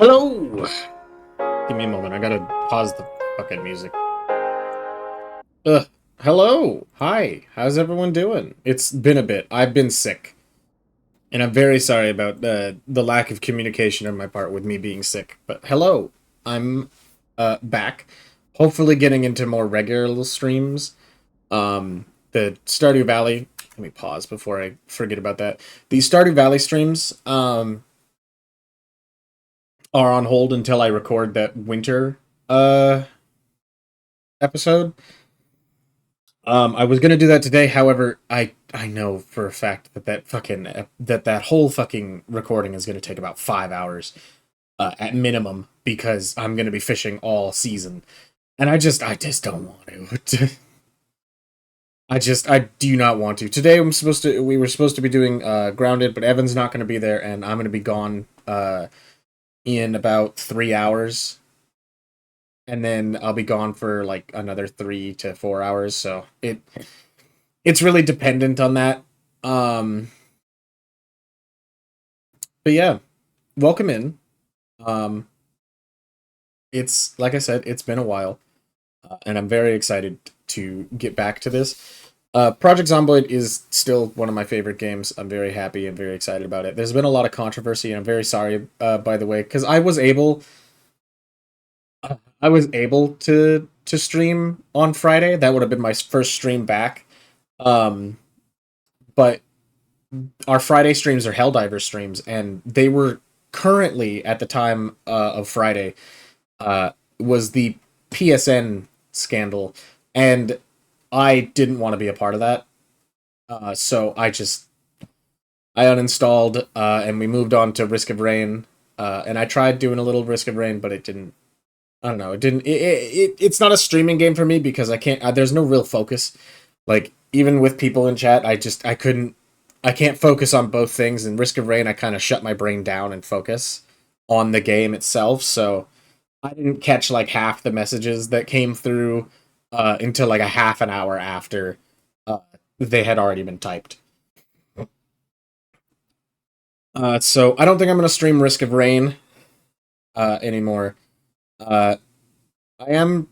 Hello, Give me a moment. I gotta pause the fucking music. Ugh. Hello. Hi. How's everyone doing? It's been a bit. I've been sick. And I'm very sorry about the lack of communication on my part with me being sick. But hello. I'm back. Hopefully getting into more regular streams. The Stardew Valley. Let me pause before I forget about that. The Stardew Valley streams are on hold until I record that winter uh episode. I was gonna do that today. However, I know for a fact that that whole fucking recording is gonna take about 5 hours at minimum because I'm gonna be fishing all season, and I just don't want to. I do not want to. Today we were supposed to be doing grounded, but Evan's not gonna be there, and I'm gonna be gone in about 3 hours, and then I'll be gone for like another 3 to 4 hours. So it's really dependent on that. Um, but yeah, welcome in. Um, it's like I said, it's been a while, and I'm very excited to get back to this. Project Zomboid is still one of my favorite games. I'm very happy and very excited about it. There's been a lot of controversy, and I'm very sorry, by the way, because I was able to stream on Friday. That would have been my first stream back. Um, but our Friday streams are Helldiver streams, and they were currently at the time of Friday uh, was the PSN scandal, and I didn't want to be a part of that. So I uninstalled and we moved on to Risk of Rain. And I tried doing a little Risk of Rain, but it didn't. I don't know. It didn't. It's not a streaming game for me because I can't. There's no real focus. Like even with people in chat, I couldn't. I can't focus on both things. In Risk of Rain, I kind of shut my brain down and focus on the game itself. So I didn't catch like half the messages that came through until like a half an hour after uh, they had already been typed. So I don't think I'm gonna stream Risk of Rain anymore. Uh, I am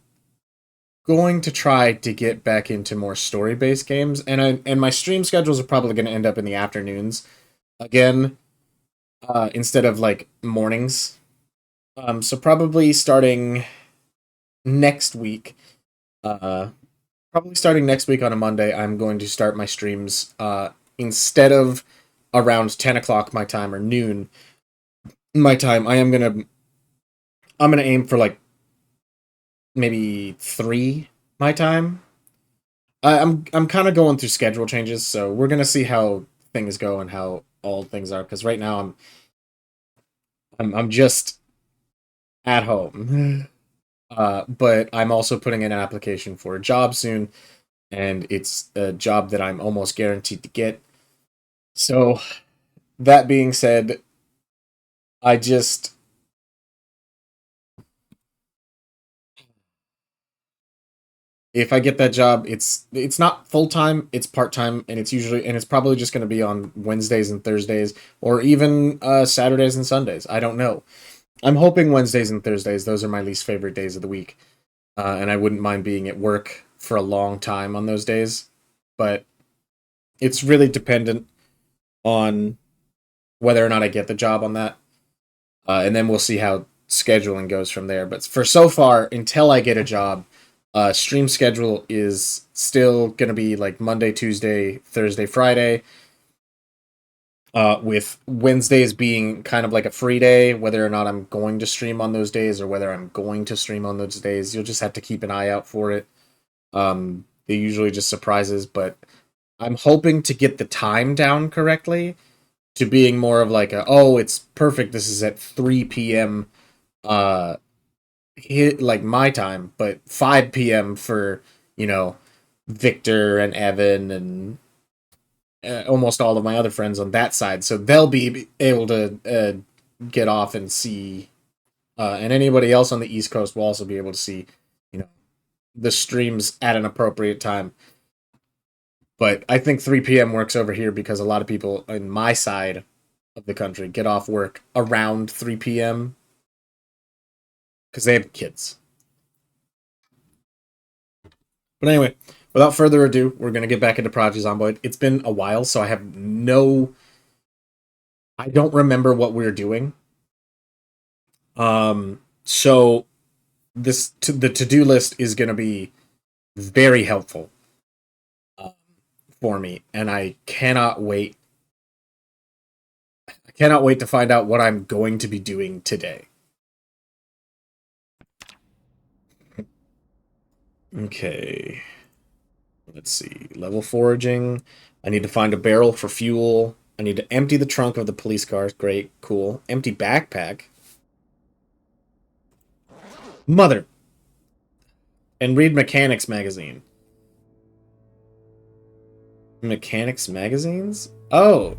going to try to get back into more story-based games, and my stream schedules are probably going to end up in the afternoons again, instead of like mornings. So probably starting next week, uh, probably starting next week on a Monday, I'm going to start my streams instead of around 10 o'clock my time or noon my time. I'm gonna aim for like maybe 3 my time. I'm kind of going through schedule changes, so we're gonna see how things go and how all things are. Because right now I'm just at home, but I'm also putting in an application for a job soon, and it's a job that I'm almost guaranteed to get. So that being said, I just if I get that job, it's not full time, it's part time, and it's probably just going to be on Wednesdays and Thursdays, or even Saturdays and Sundays. I don't know. I'm hoping Wednesdays and Thursdays. Those are my least favorite days of the week, and I wouldn't mind being at work for a long time on those days. But it's really dependent on whether or not I get the job on that, and then we'll see how scheduling goes from there. But for so far, until I get a job, stream schedule is still gonna be like Monday, Tuesday, Thursday, Friday. With Wednesdays being kind of like a free day, whether or not I'm going to stream on those days or whether I'm going to stream on those days, you'll just have to keep an eye out for it. They usually just surprises, but I'm hoping to get the time down correctly to being more of like oh, it's perfect. This is at 3 p.m. Uh, hit like my time, but 5 p.m. for you know Victor and Evan and almost all of my other friends on that side, so they'll be able to get off and see, and anybody else on the East Coast will also be able to see, you know, the streams at an appropriate time. But I think 3 p.m. works over here because a lot of people in my side of the country get off work around 3 p.m. because they have kids. But anyway, without further ado, we're gonna get back into Prodigy Zomboid. It's been a while, so I don't remember what we're doing. So the to-do list is gonna be very helpful for me, and I cannot wait. I cannot wait to find out what I'm going to be doing today. Okay. Let's see. Level foraging. I need to find a barrel for fuel. I need to empty the trunk of the police car. Great. Cool. Empty backpack. Mother. And read Mechanics magazine. Mechanics magazines? Oh.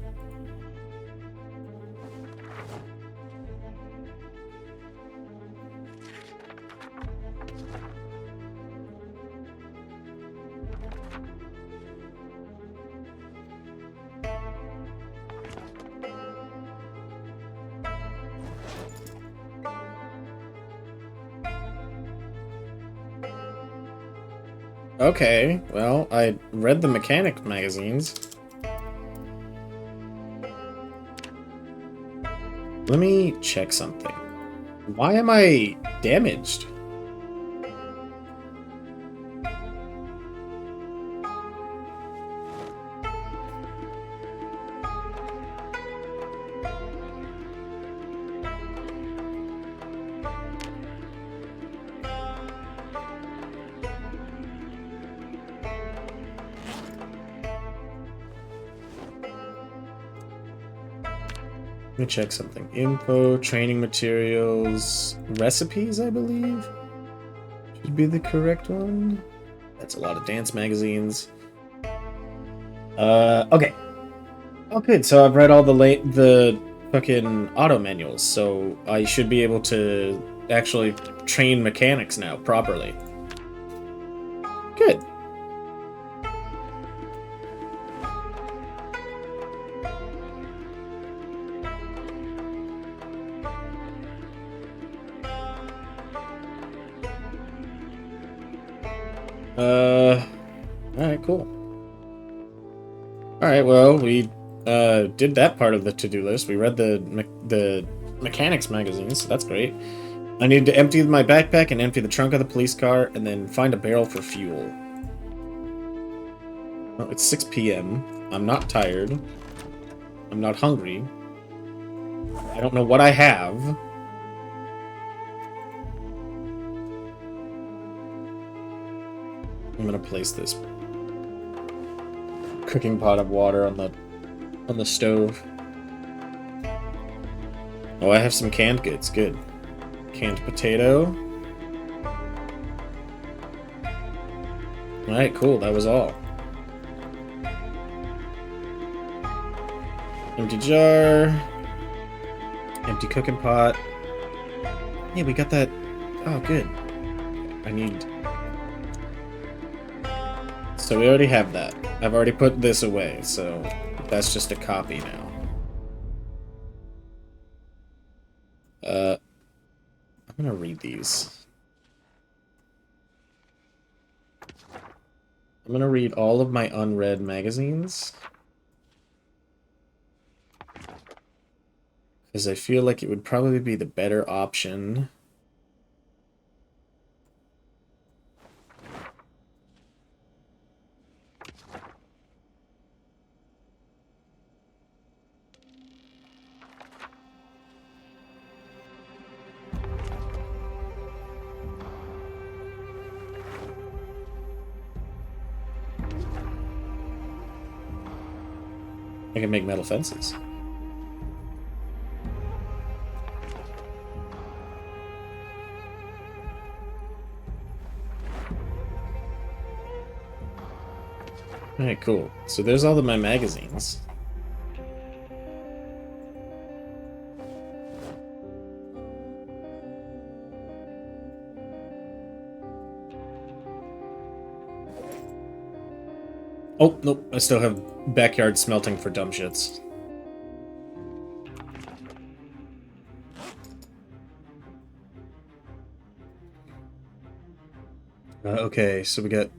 Okay, well, I read the mechanic magazines. Let me check something. Why am I damaged? Let me check something. Info, training materials, recipes, I believe. Should be the correct one. That's a lot of dance magazines. Okay. Oh, good. So I've read all the fucking auto manuals, so I should be able to actually train mechanics now properly. Good. Alright, cool. Alright, well, we did that part of the to-do list. We read the mechanics magazines, so that's great. I need to empty my backpack and empty the trunk of the police car, and then find a barrel for fuel. Oh, it's 6 p.m. I'm not tired. I'm not hungry. I don't know what I have. I'm gonna place this cooking pot of water on the stove. Oh, I have some canned goods. Good. Canned potato. Alright, cool. That was all. Empty jar. Empty cooking pot. Yeah, we got that. Oh, good. I need... So we already have that. I've already put this away, so that's just a copy now. I'm gonna read these. I'm gonna read all of my unread magazines. Because I feel like it would probably be the better option. I can make metal fences. Alright, cool. So there's all of my magazines. Oh, nope. I still have backyard smelting for dumb shits. Okay, so we got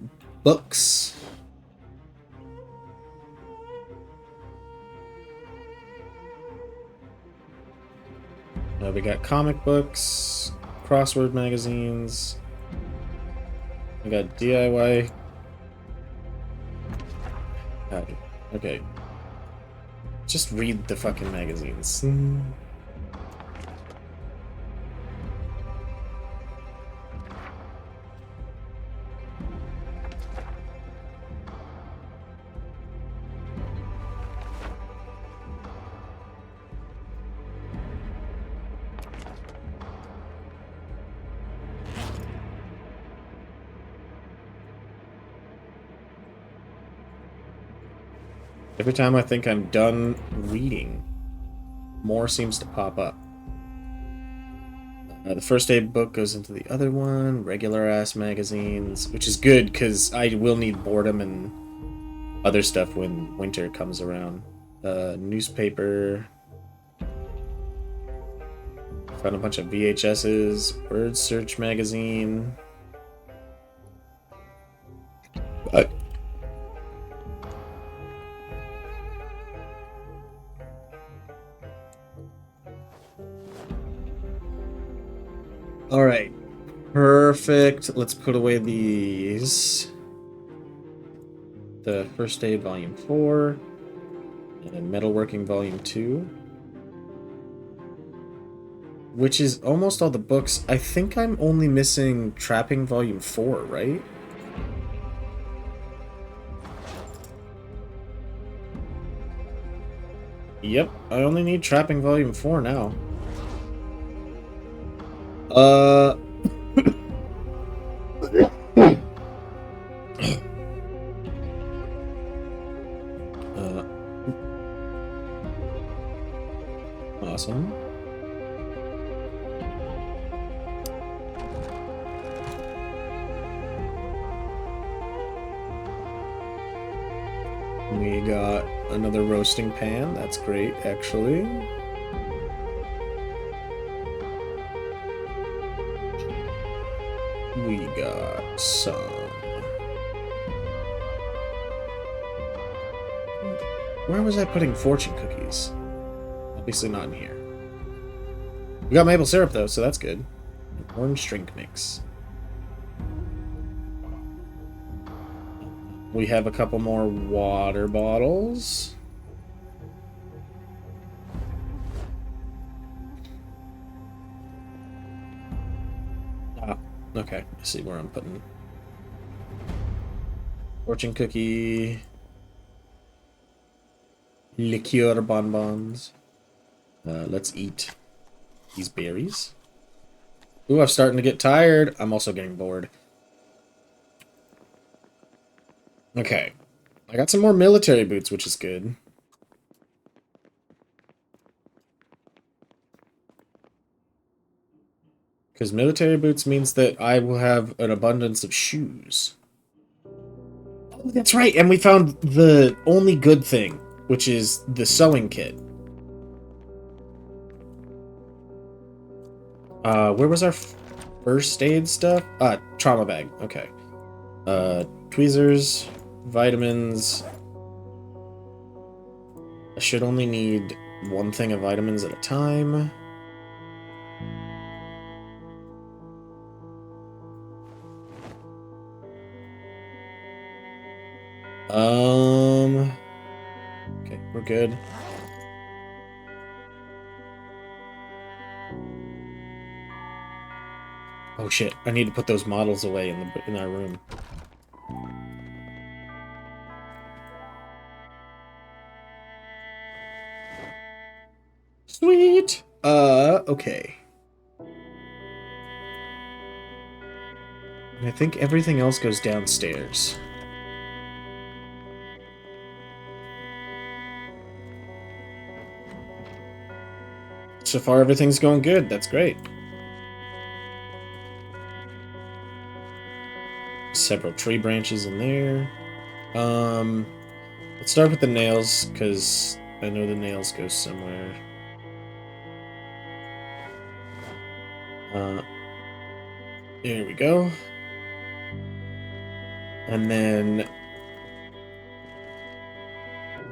books. We got comic books, crossword magazines. We got DIY. Okay. Just read the fucking magazines. Every time I think I'm done reading, more seems to pop up. The first aid book goes into the other one, regular ass magazines, which is good because I will need boredom and other stuff when winter comes around. Newspaper. Found a bunch of VHSs, word search magazine. All right. Perfect. Let's put away these. The First Aid Volume 4 and Metalworking Volume 2. Which is almost all the books. I think I'm only missing Trapping Volume 4, right? Yep, I only need Trapping Volume 4 now. Uh... Awesome. We got another roasting pan. That's great, actually. We got some... Where was I putting fortune cookies? Obviously not in here. We got maple syrup, though, so that's good. Orange drink mix. We have a couple more water bottles. Ah, okay. I see where I'm putting. Fortune cookie. Liqueur bonbons. Let's eat these berries. Ooh, I'm starting to get tired. I'm also getting bored. Okay. I got some more military boots, which is good. Because military boots means that I will have an abundance of shoes. Oh, that's right, and we found the only good thing, which is the sewing kit. Where was our first aid stuff? Trauma bag. Okay. Tweezers, vitamins. I should only need one thing of vitamins at a time. Okay, we're good. Oh shit! I need to put those models away in our room. Sweet. Okay. And I think everything else goes downstairs. So far, everything's going good. That's great. Several tree branches in there. Let's start with the nails, because I know the nails go somewhere. There we go. And then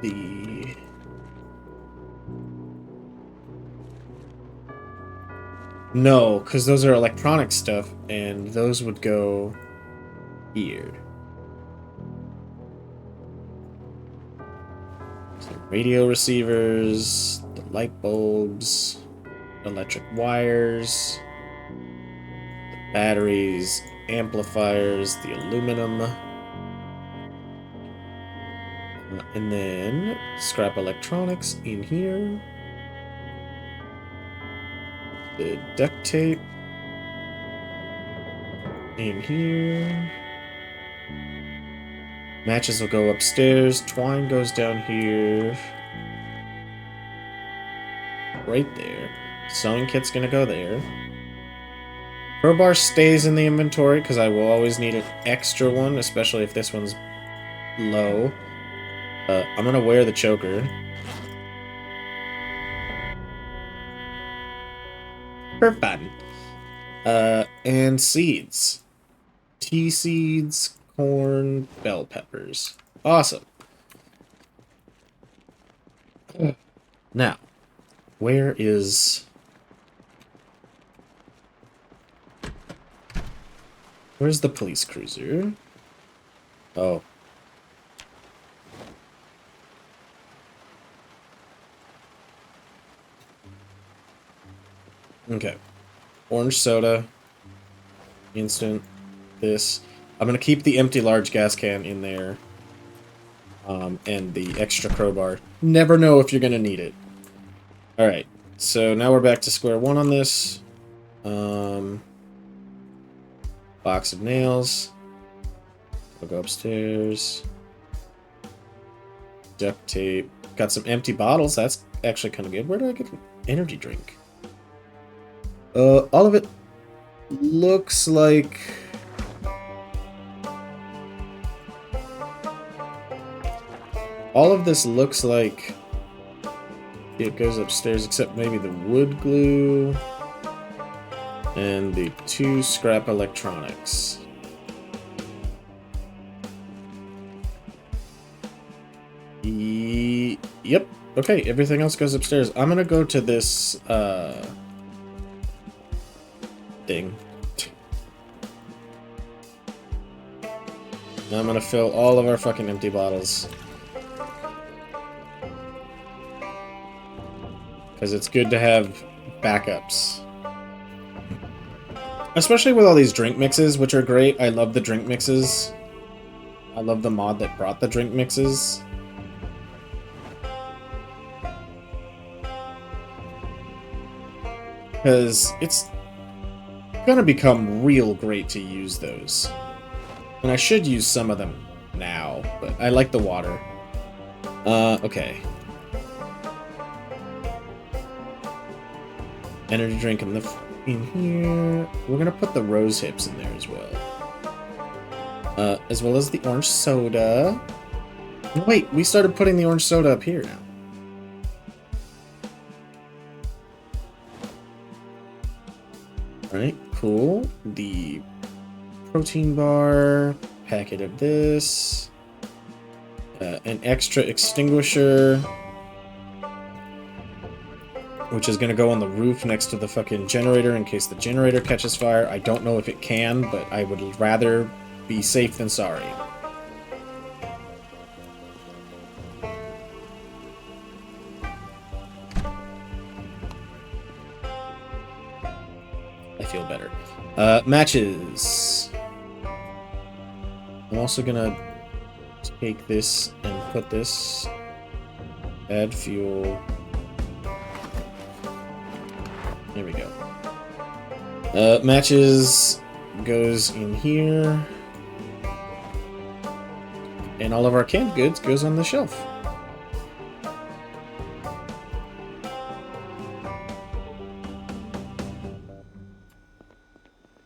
the... No, because those are electronic stuff, and those would go here. So radio receivers, the light bulbs, electric wires, the batteries, amplifiers, the aluminum, and then scrap electronics in here. The duct tape in here. Matches will go upstairs. Twine goes down here. Right there. Sewing kit's gonna go there. Crowbar stays in the inventory because I will always need an extra one, especially if this one's low. I'm gonna wear the choker. For fun. And seeds. Tea seeds, corn, bell peppers. Awesome. Now, where is... Where's the police cruiser? Oh. Okay. Orange soda. Instant. This. I'm gonna keep the empty large gas can in there. And the extra crowbar. Never know if you're gonna need it. Alright. So now we're back to square one on this. Box of nails. I'll go upstairs. Duct tape. Got some empty bottles. That's actually kind of good. Where do I get an energy drink? All of it looks like... All of this looks like it goes upstairs, except maybe the wood glue and the 2 scrap electronics. Yep. Okay, everything else goes upstairs. I'm gonna go to this, thing. I'm gonna fill all of our fucking empty bottles. Because it's good to have backups. Especially with all these drink mixes, which are great. I love the drink mixes. I love the mod that brought the drink mixes. Because it's gonna become real great to use those. And I should use some of them now, but I like the water. Okay. Energy drink in here. We're gonna put the rose hips in there as well. As well as the orange soda. Wait, we started putting the orange soda up here now. Alright, cool. The protein bar, packet of this, an extra extinguisher, which is going to go on the roof next to the fucking generator in case the generator catches fire. I don't know if it can, but I would rather be safe than sorry. I feel better. Matches. I'm also going to take this and put this. Add fuel. There we go. Matches goes in here. And all of our canned goods goes on the shelf.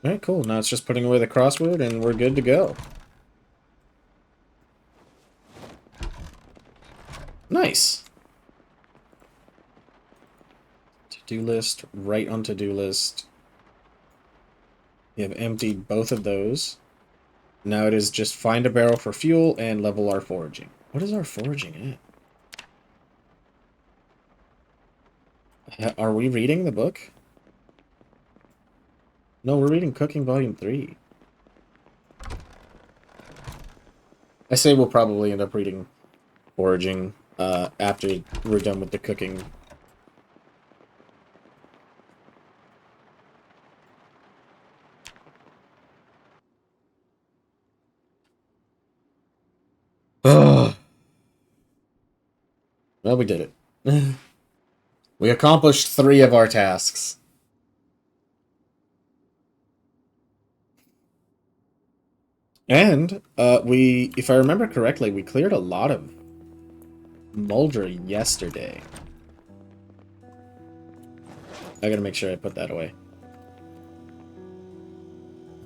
Alright, cool. Now it's just putting away the crossword and we're good to go. Nice. To-do list, right on to-do list. We have emptied both of those. Now it is just find a barrel for fuel and level our foraging. What is our foraging at? Are we reading the book? No, we're reading Cooking Volume 3. I say we'll probably end up reading foraging after we're done with the cooking. Ugh. Well, we did it. We accomplished 3 of our tasks. And, if I remember correctly, we cleared a lot of Mulder yesterday. I gotta make sure I put that away.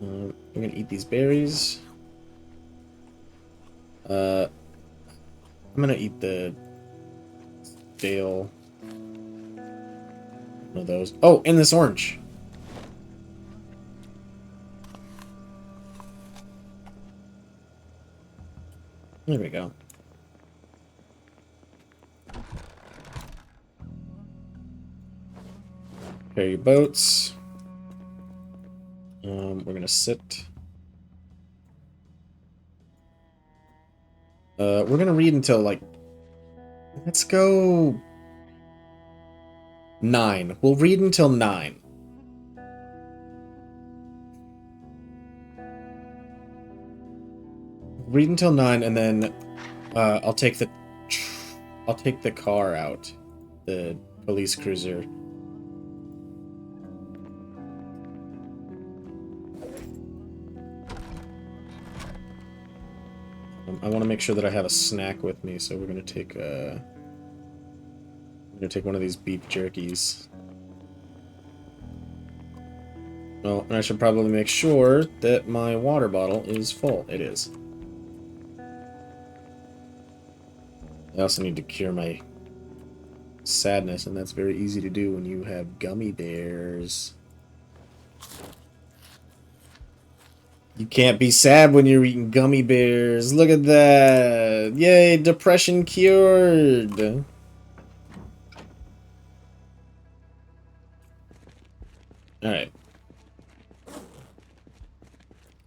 I'm gonna eat these berries. I'm gonna eat the stale one of those. Oh, and this orange. There we go. Prepare your boats. We're gonna sit. We're gonna read until, like, let's go 9. We'll read until 9. Read until 9, and then I'll take the car out, the police cruiser. I want to make sure that I have a snack with me, so we're gonna take one of these beef jerkies. Oh, and I should probably make sure that my water bottle is full. It is. I also need to cure my sadness, and that's very easy to do when you have gummy bears. You can't be sad when you're eating gummy bears. Look at that. Yay, depression cured. Alright.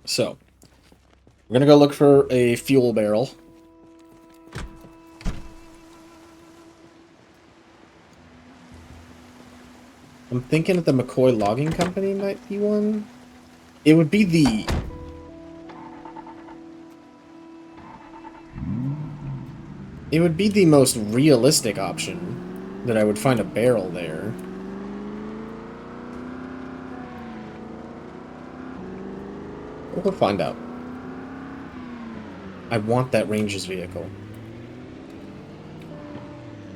So, we're gonna go look for a fuel barrel. I'm thinking that the McCoy Logging Company might be one. It would be the... It would be the most realistic option that I would find a barrel there. We'll find out. I want that Ranger's vehicle.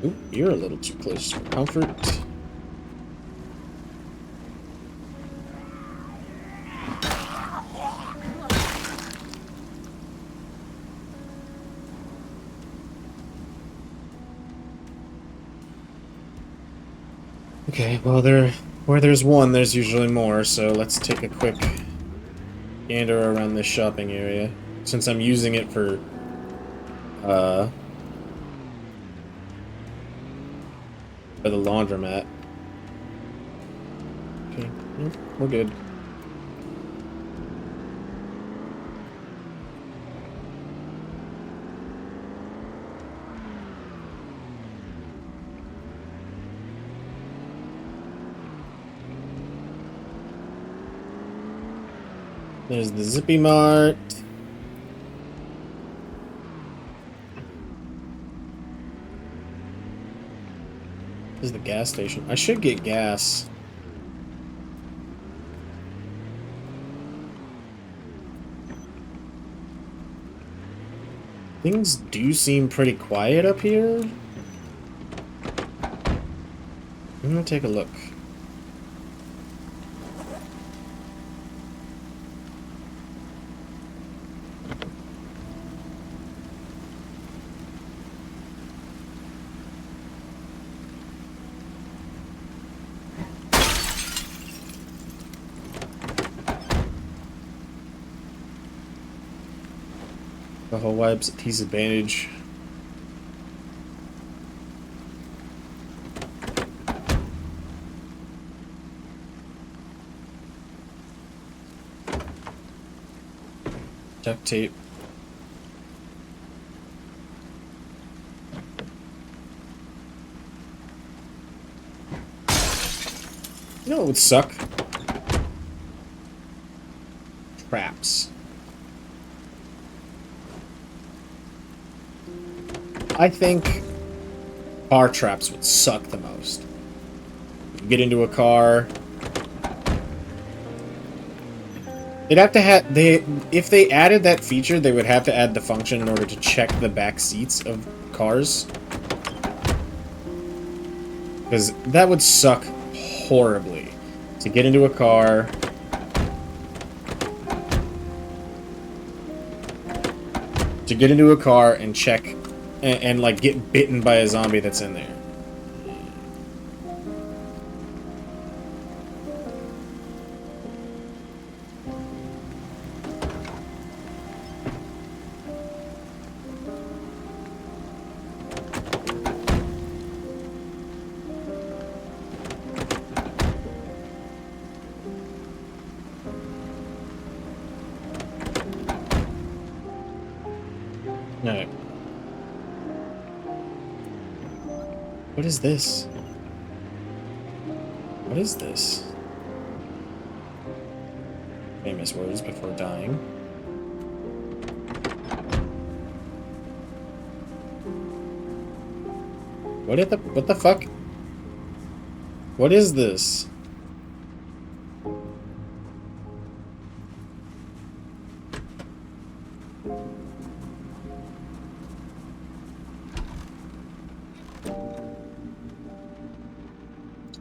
Ooh, you're a little too close for comfort. Okay, well, where there's one, there's usually more, so let's take a quick gander around this shopping area. Since I'm using it for, the laundromat. Okay, we're good. There's the Zippy Mart. There's the gas station. I should get gas. Things do seem pretty quiet up here. I'm gonna take a look. The whole web's a disadvantage. Duct tape. You know what would suck? Traps. I think car traps would suck the most. You get into a car. They'd have to have if they added that feature, they would have to add the function in order to check the back seats of cars. Because that would suck horribly. To get into a car. To get into a car and check and like get bitten by a zombie that's in there. Alright. What is this? What is this? Famous words before dying. What the fuck? What is this?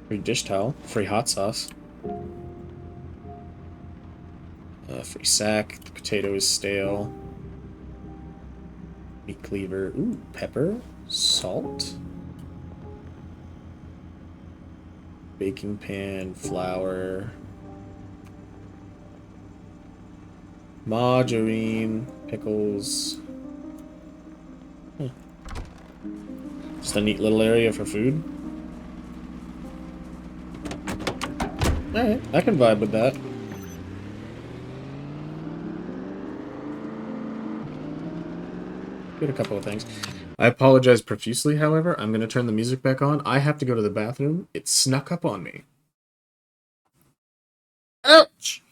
Free dish towel, free hot sauce. Free sack, the potato is stale. Meat cleaver, ooh, pepper, salt. Baking pan, flour. Margarine, pickles. Just a neat little area for food. Alright, I can vibe with that. Get a couple of things. I apologize profusely, however. I'm going to turn the music back on. I have to go to the bathroom. It snuck up on me. Ouch!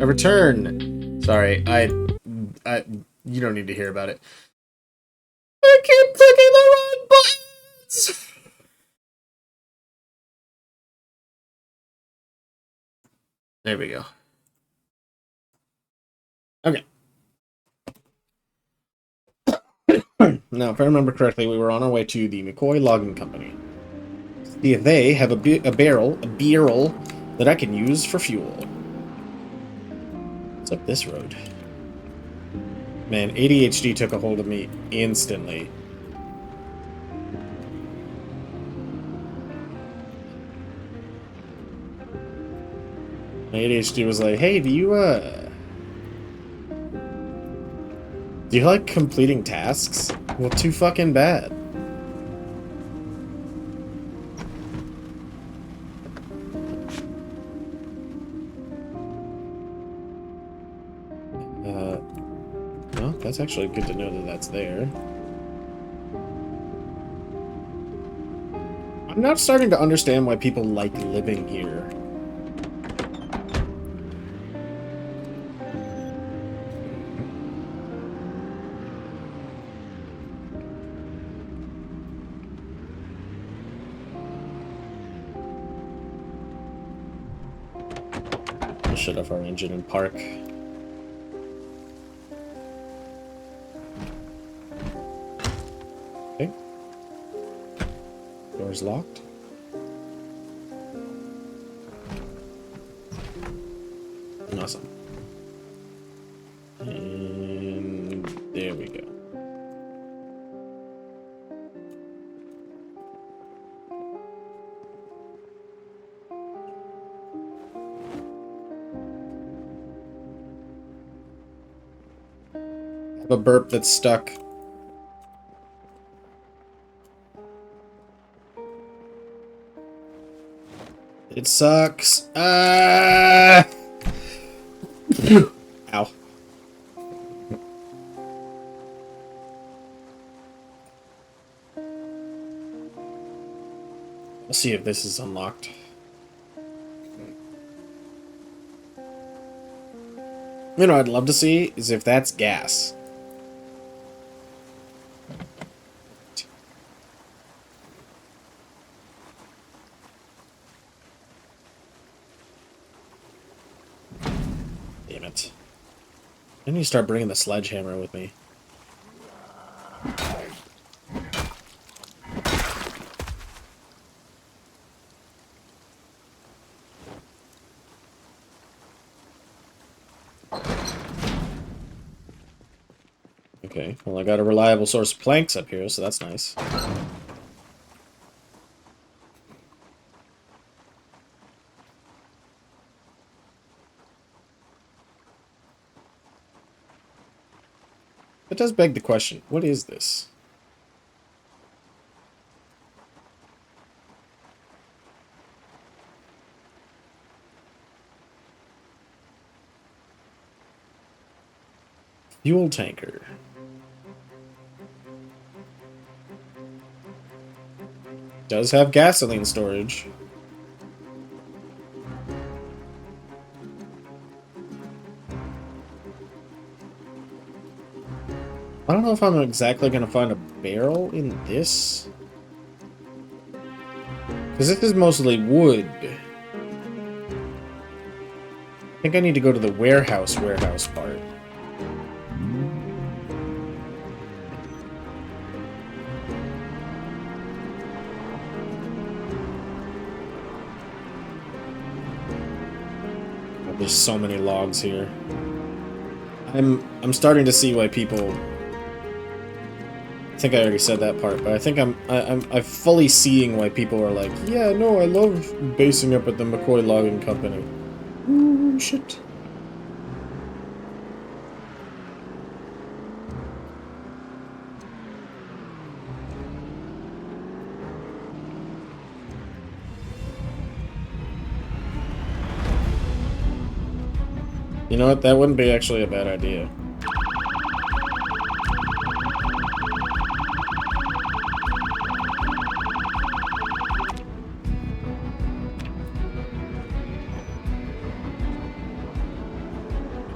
A return. Sorry, you don't need to hear about it. I keep clicking the wrong buttons! There we go. Okay. Now, if I remember correctly, we were on our way to the McCoy Logging Company. See if they have a barrel that I can use for fuel. What's up this road? Man, ADHD took a hold of me instantly. My ADHD was like, hey, do you like completing tasks? Well, too fucking bad. Well, that's actually good to know that that's there. I'm not starting to understand why people like living here. We'll shut off our engine and park. Okay. Door's locked. Awesome. And there we go. I have a burp that's stuck. It sucks. Ow. Let's see if this is unlocked. You know, I'd love to see is if that's gas. Damn it. I need to start bringing the sledgehammer with me. Okay, well I got a reliable source of planks up here, so that's nice. It does beg the question, what is this? Fuel tanker. Does have gasoline storage. I don't know if I'm exactly going to find a barrel in this. Because this is mostly wood. I think I need to go to the warehouse part. There's so many logs here. I'm starting to see why people. I think I already said that part, but I think I'm fully seeing why people are like, yeah, no, I love basing up at the McCoy Logging Company. Ooh, shit. You know what? That wouldn't be actually a bad idea.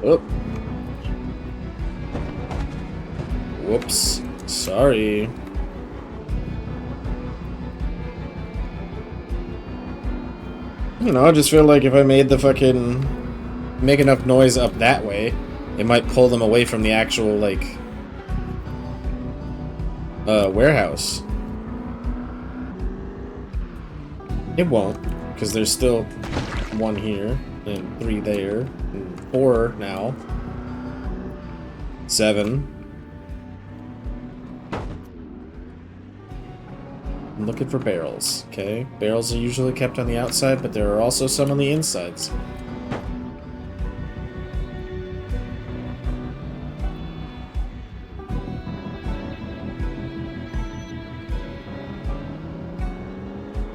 Oh. Whoops. Sorry. You know, I just feel like if I made the fucking... make enough noise up that way, it might pull them away from the actual, like... warehouse. It won't, because there's still 1 here, and 3 there, and 4 now. 7. I'm looking for barrels, okay? Barrels are usually kept on the outside, but there are also some on the insides.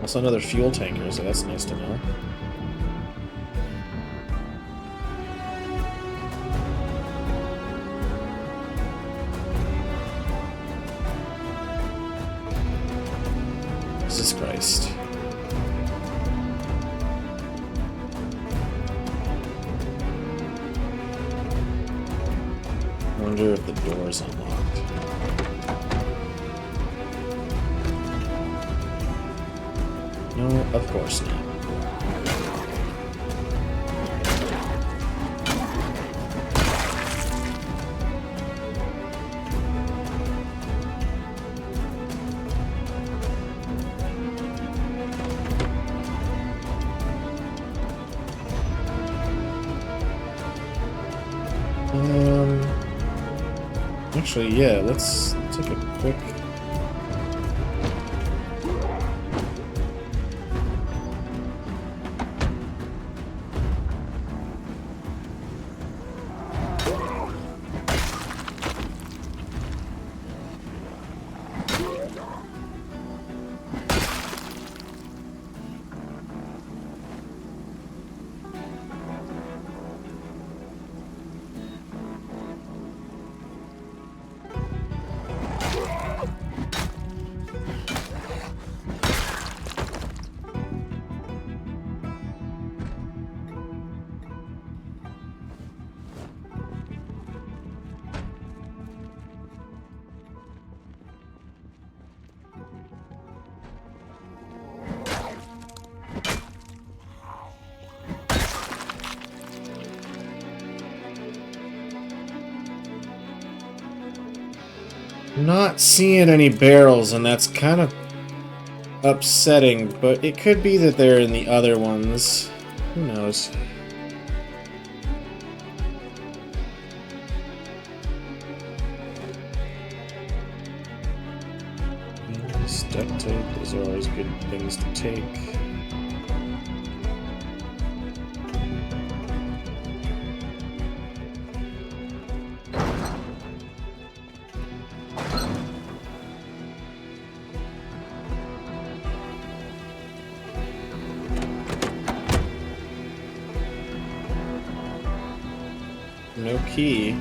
Also another fuel tanker, so that's nice to know. Jesus Christ. I wonder if the door's unlocked. No, of course not. Actually, yeah, let's take a quick... Not seeing any barrels, and that's kind of upsetting, but it could be that they're in the other ones. Who knows? Duct tape, those are always good things to take. No key.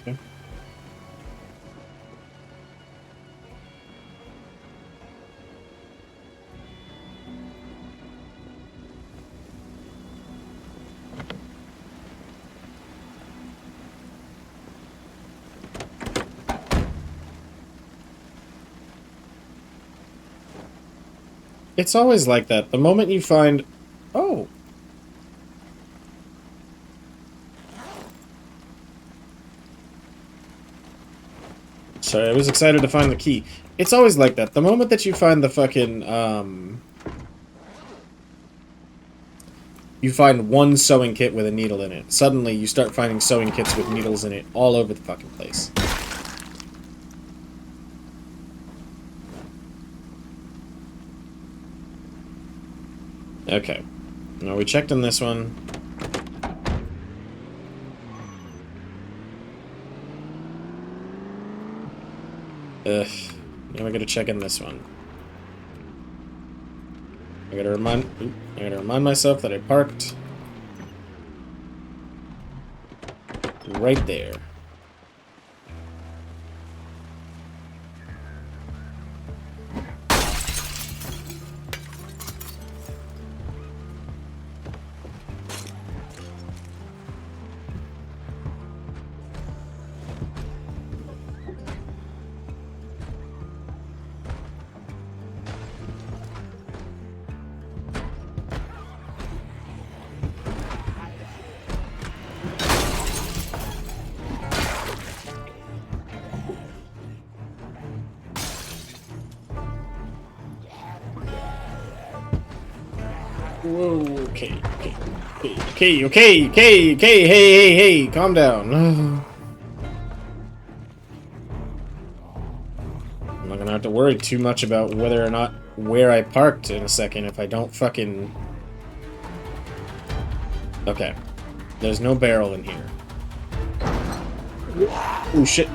Okay. It's always like that. The moment you find... Oh! Sorry, I was excited to find the key. It's always like that. The moment that you find the fucking, you find one sewing kit with a needle in it. Suddenly, you start finding sewing kits with needles in it all over the fucking place. Okay. Now we checked on this one. Ugh. Now we gotta check in this one. I gotta remind myself that I parked. right there. Whoa, okay, hey, calm down. I'm not gonna have to worry too much about whether or not where I parked in a second if I don't fucking... Okay. There's no barrel in here. Oh shit.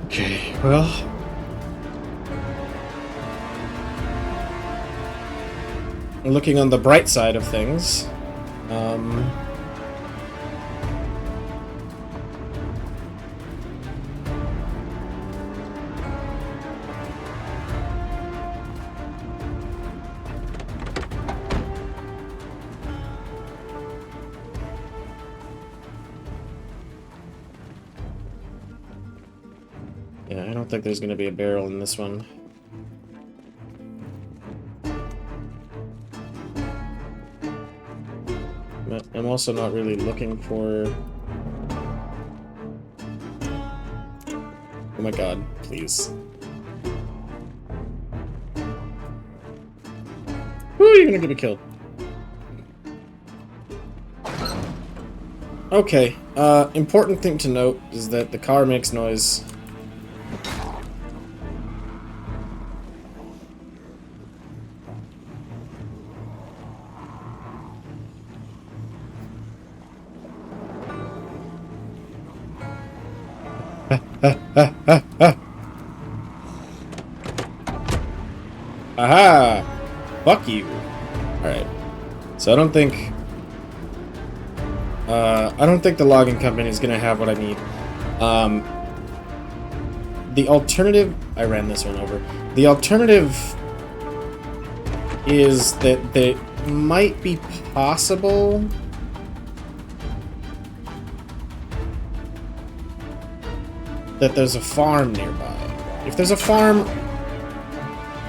Okay, well... looking on the bright side of things, yeah, I don't think there's gonna be a barrel in this one. But I'm also not really looking for... Oh my god, please. Woo, you're gonna get me killed. Okay, important thing to note is that the car makes noise. Aha! Fuck you. Alright. So I don't think the logging company is gonna have what I need. The alternative... I ran this one over. The alternative is that it might be possible that there's a farm nearby. If there's a farm,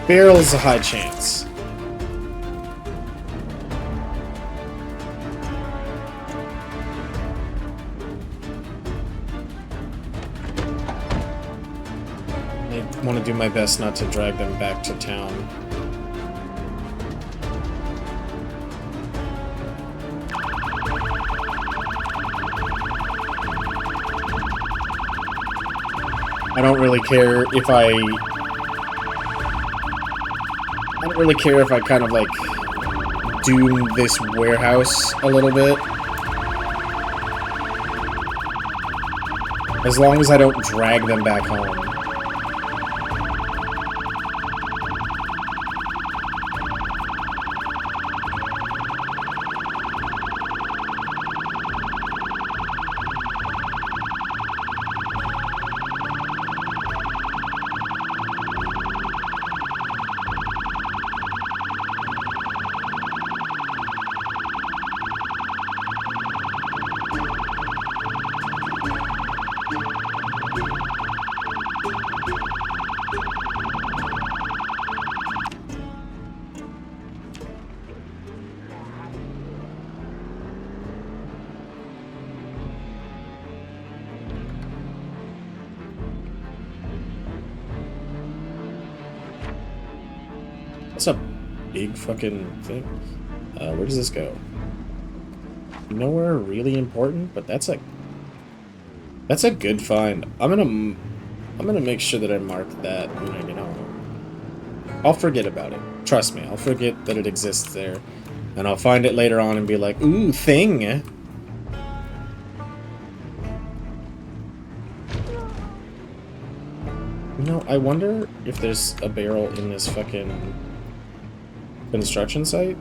barrel is a high chance. I want to do my best not to drag them back to town. I don't really care if I don't really care if I kind of like doom this warehouse a little bit. As long as I don't drag them back home. What's up, big fucking thing. Where does this go? Nowhere really important, but that's a good find. I'm gonna make sure that I mark that when I get home. I'll forget about it. Trust me, I'll forget that it exists there. And I'll find it later on and be like, ooh, thing! You know, I wonder if there's a barrel in this fucking construction site?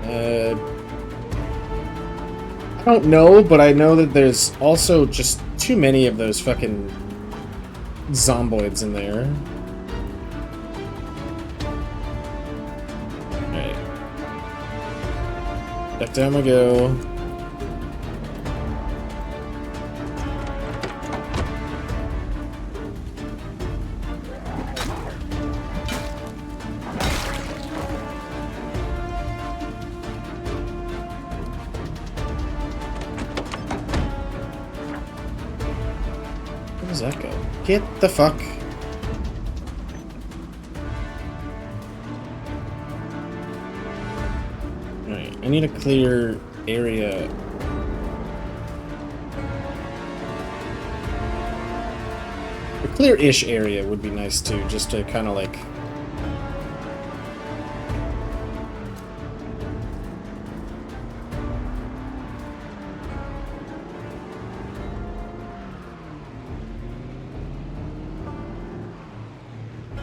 I don't know, but I know that there's also just too many of those fucking zomboids in there. Alright. Back down we go. Where does that go? Get the fuck. Alright, I need a clear area. A clear-ish area would be nice too, just to kind of like...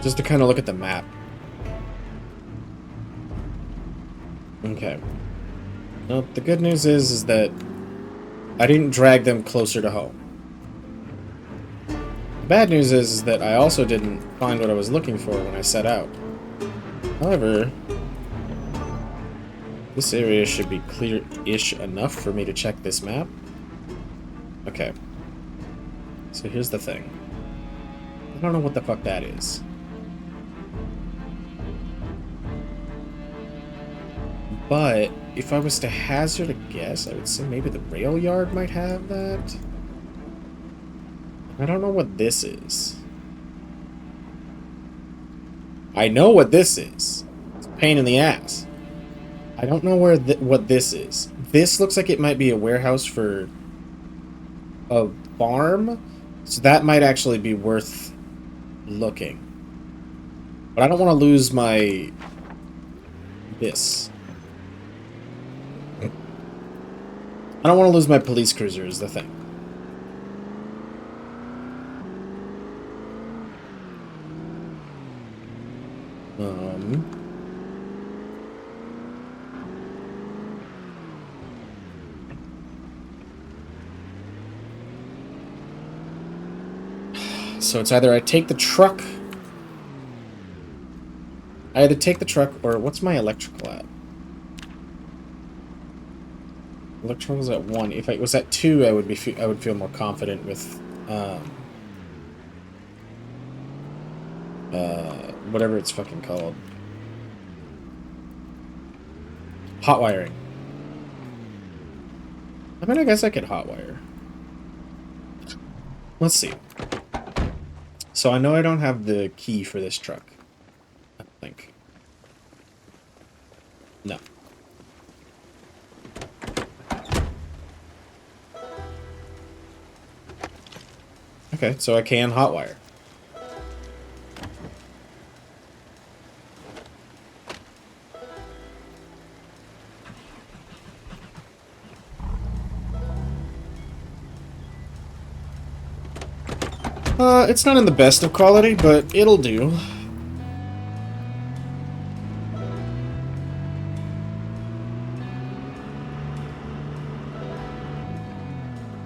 just to kind of look at the map. Okay. Well, the good news is that I didn't drag them closer to home. The bad news is that I also didn't find what I was looking for when I set out. However, this area should be clear-ish enough for me to check this map. Okay. So here's the thing. I don't know what the fuck that is. But if I was to hazard a guess, I would say maybe the rail yard might have that. I don't know what this is. I know what this is. It's a pain in the ass. I don't know what this is. This looks like it might be a warehouse for a farm, so that might actually be worth looking. But I don't want to lose my... this. I don't want to lose my police cruiser is the thing. So it's either I take the truck... I either take the truck or... what's my electrical at? Electrical's at 1. If it was at 2, I would feel more confident with whatever it's fucking called. Hot wiring. I mean, I guess I could hot wire. Let's see. So I know I don't have the key for this truck. I don't think. No. Okay, so I can hotwire. It's not in the best of quality, but it'll do.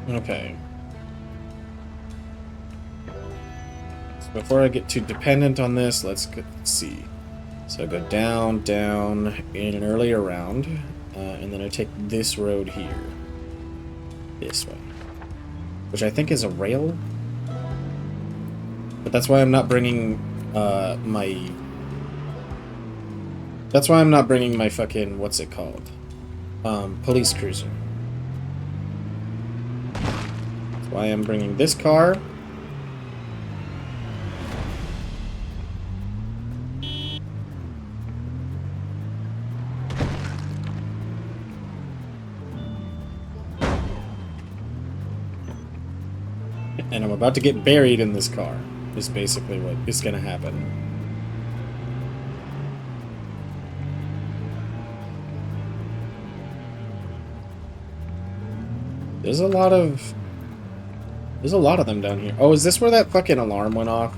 Okay. So before I get too dependent on this, let's see. So I go down, down, in and early around, and then I take this road here. This way. Which I think is a rail. But that's why I'm not bringing my... That's why I'm not bringing my fucking... what's it called? Police cruiser. That's why I'm bringing this car. about to get buried in this car is basically what is going to happen. There's a lot of them down here. Oh, is this where that fucking alarm went off?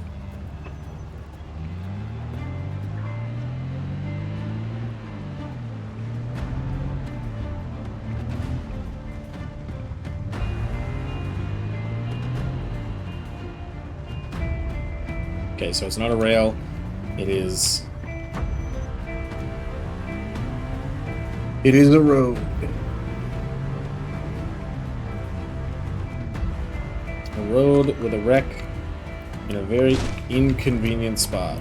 Okay, so it's not a rail. It is a road. A road with a wreck in a very inconvenient spot.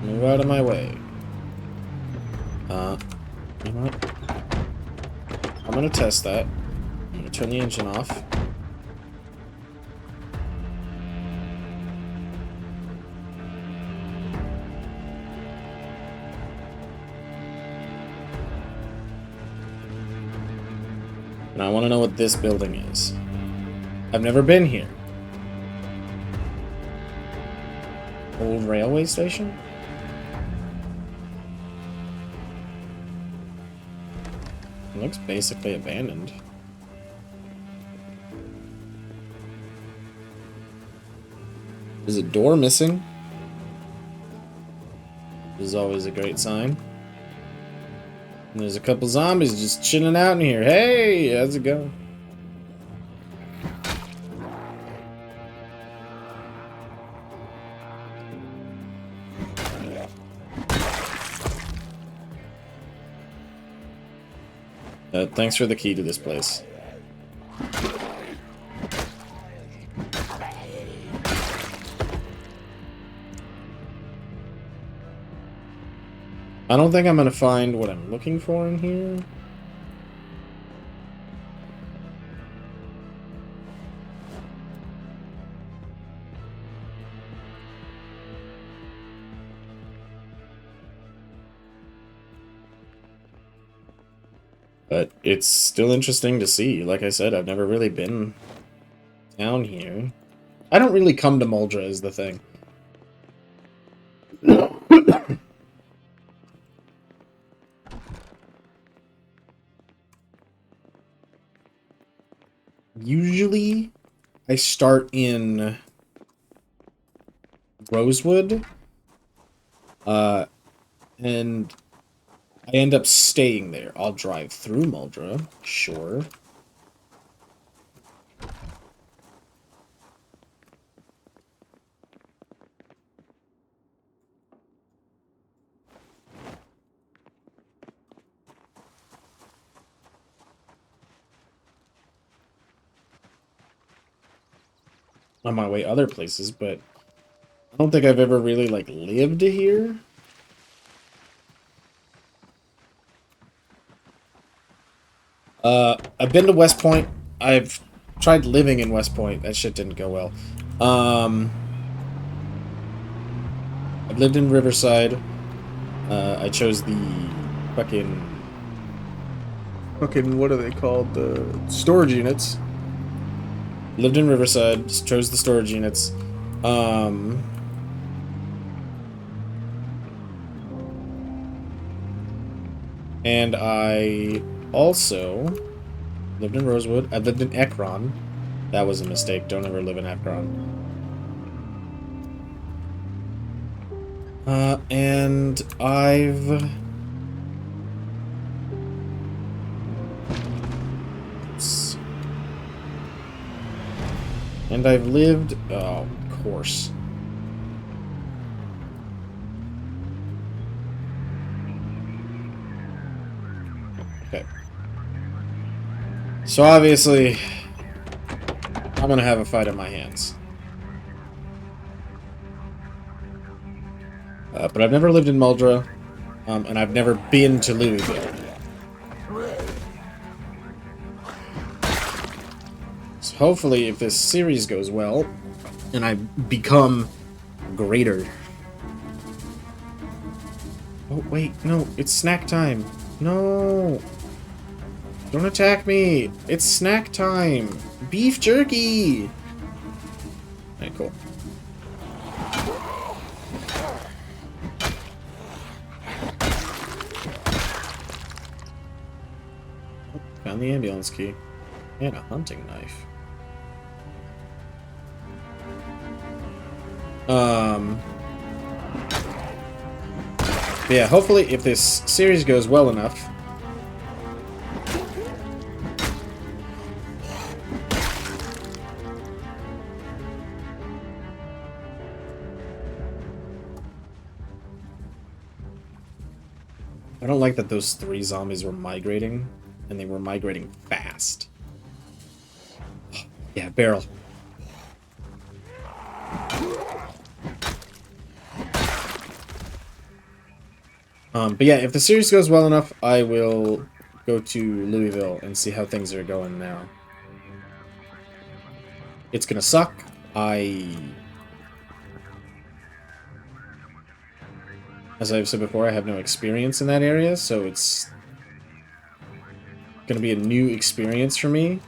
Move out of my way. You know what? I'm gonna test that. I'm gonna turn the engine off. And I want to know what this building is. I've never been here. Old railway station? It looks basically abandoned. Is a door missing? This is always a great sign. And there's a couple zombies just chilling out in here. Hey, how's it going? Thanks for the key to this place. I don't think I'm gonna find what I'm looking for in here. But it's still interesting to see. Like I said, I've never really been down here. I don't really come to Muldra is the thing. Usually, I start in Rosewood, and I end up staying there. I'll drive through Muldra, sure. On my way other places, but I don't think I've ever really, like, lived here. I've been to West Point. I've tried living in West Point. That shit didn't go well. I've lived in Riverside. I chose the fucking, what are they called? The storage units. Lived in Riverside, just chose the storage units. And I also lived in Rosewood. I lived in Ekron. That was a mistake. Don't ever live in Ekron. And I've... And I've lived... Oh, of course. Okay. So obviously, I'm gonna have a fight on my hands. But I've never lived in Muldra, and I've never been to Louisville. So hopefully, if this series goes well, and I become greater... Oh, wait, no, it's snack time. No! Don't attack me! It's snack time! Beef jerky! Alright, cool. Found the ambulance key. And a hunting knife. Yeah, hopefully if this series goes well enough... I don't like that those 3 zombies were migrating, and they were migrating fast. Yeah, barrel. But yeah, if the series goes well enough, I will go to Louisville and see how things are going now. It's gonna suck. As I've said before, I have no experience in that area, so it's gonna be a new experience for me.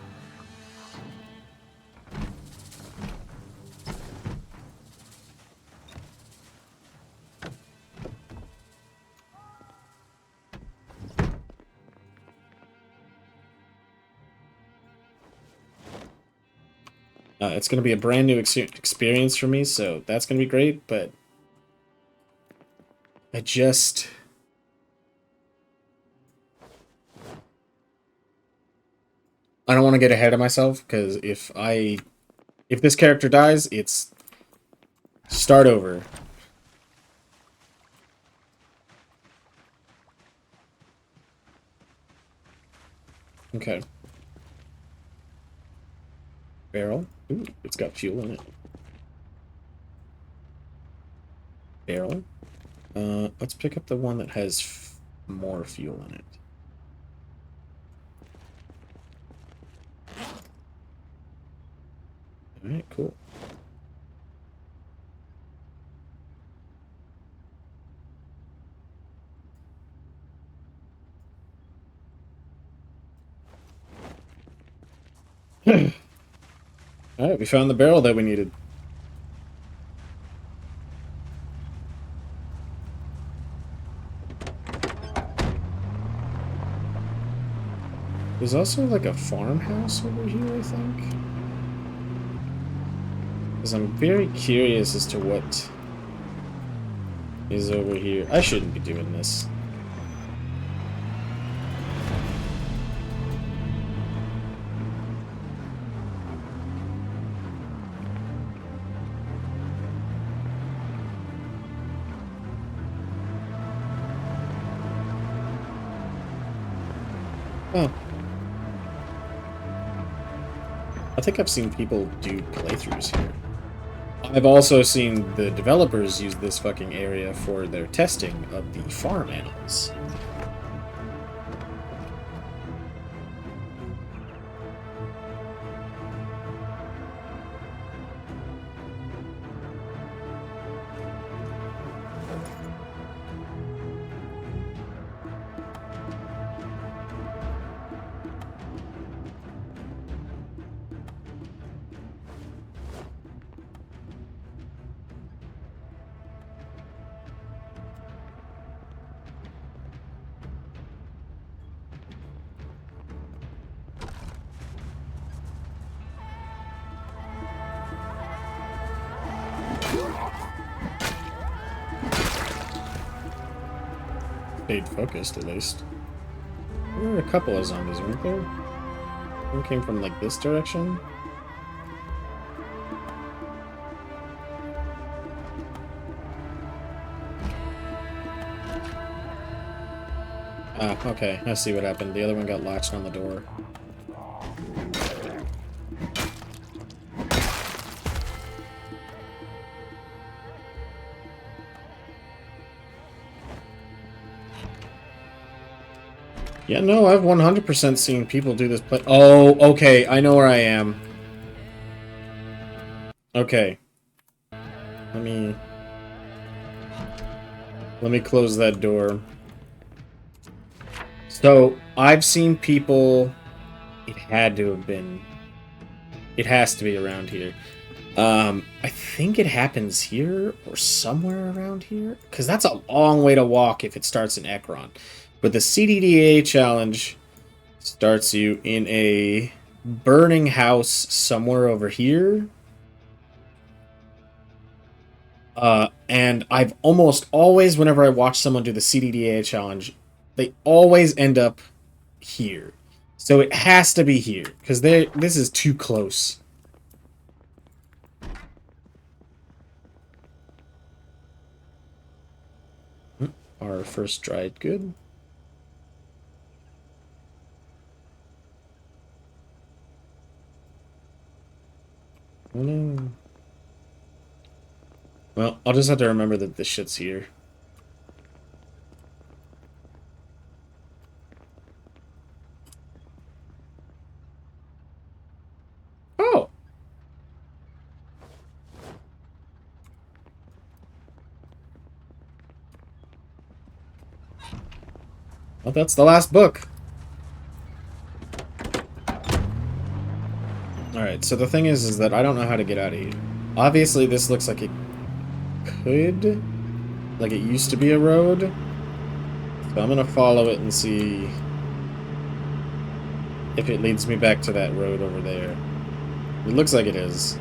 It's going to be a brand new experience for me, so that's going to be great, but I don't want to get ahead of myself, because if this character dies, it's start over. Okay. Barrel. Ooh, it's got fuel in it. Barrel. Let's pick up the one that has more fuel in it. Alright, cool. Alright, we found the barrel that we needed. There's also like a farmhouse over here, I think. Because I'm very curious as to what is over here. I shouldn't be doing this. Oh. I think I've seen people do playthroughs here. I've also seen the developers use this fucking area for their testing of the farm animals. Stayed focused, at least. There were a couple of zombies, weren't there? One came from, like, this direction? Ah, okay, I see what happened. The other one got latched on the door. Yeah, no, I've 100% seen people do this play- Oh, okay, I know where I am. Okay. Let me close that door. So I've seen people. It had to have been. It has to be around here. I think it happens here or somewhere around here because that's a long way to walk if it starts in Ekron. But the CDDA challenge starts you in a burning house somewhere over here. And I've almost always, whenever I watch someone do the CDDA challenge, they always end up here. So it has to be here because this is too close. Our first dried good. Oh no. Well, I'll just have to remember that this shit's here. Oh! Well, that's the last book. Alright, so the thing is that I don't know how to get out of here. Obviously, this looks like it could... Like it used to be a road. So I'm gonna follow it and see if it leads me back to that road over there. It looks like it is.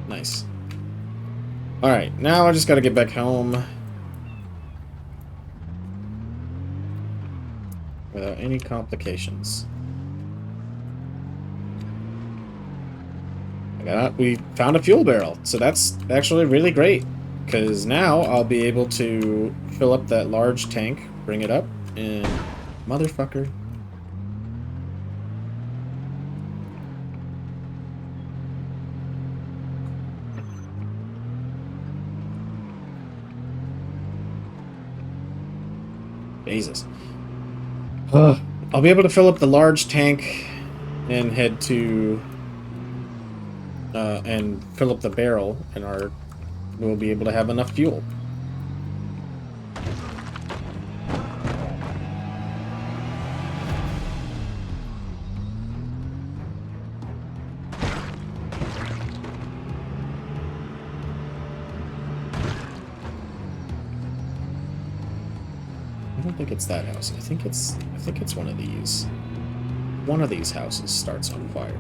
Nice. Alright, now I just gotta get back home. Without any complications. We found a fuel barrel, so that's actually really great. Because now I'll be able to fill up that large tank, bring it up, and... Motherfucker. Jesus. I'll be able to fill up the large tank and head to... and fill up the barrel, and we'll be able to have enough fuel. I don't think it's that house. I think it's one of these. One of these houses starts on fire.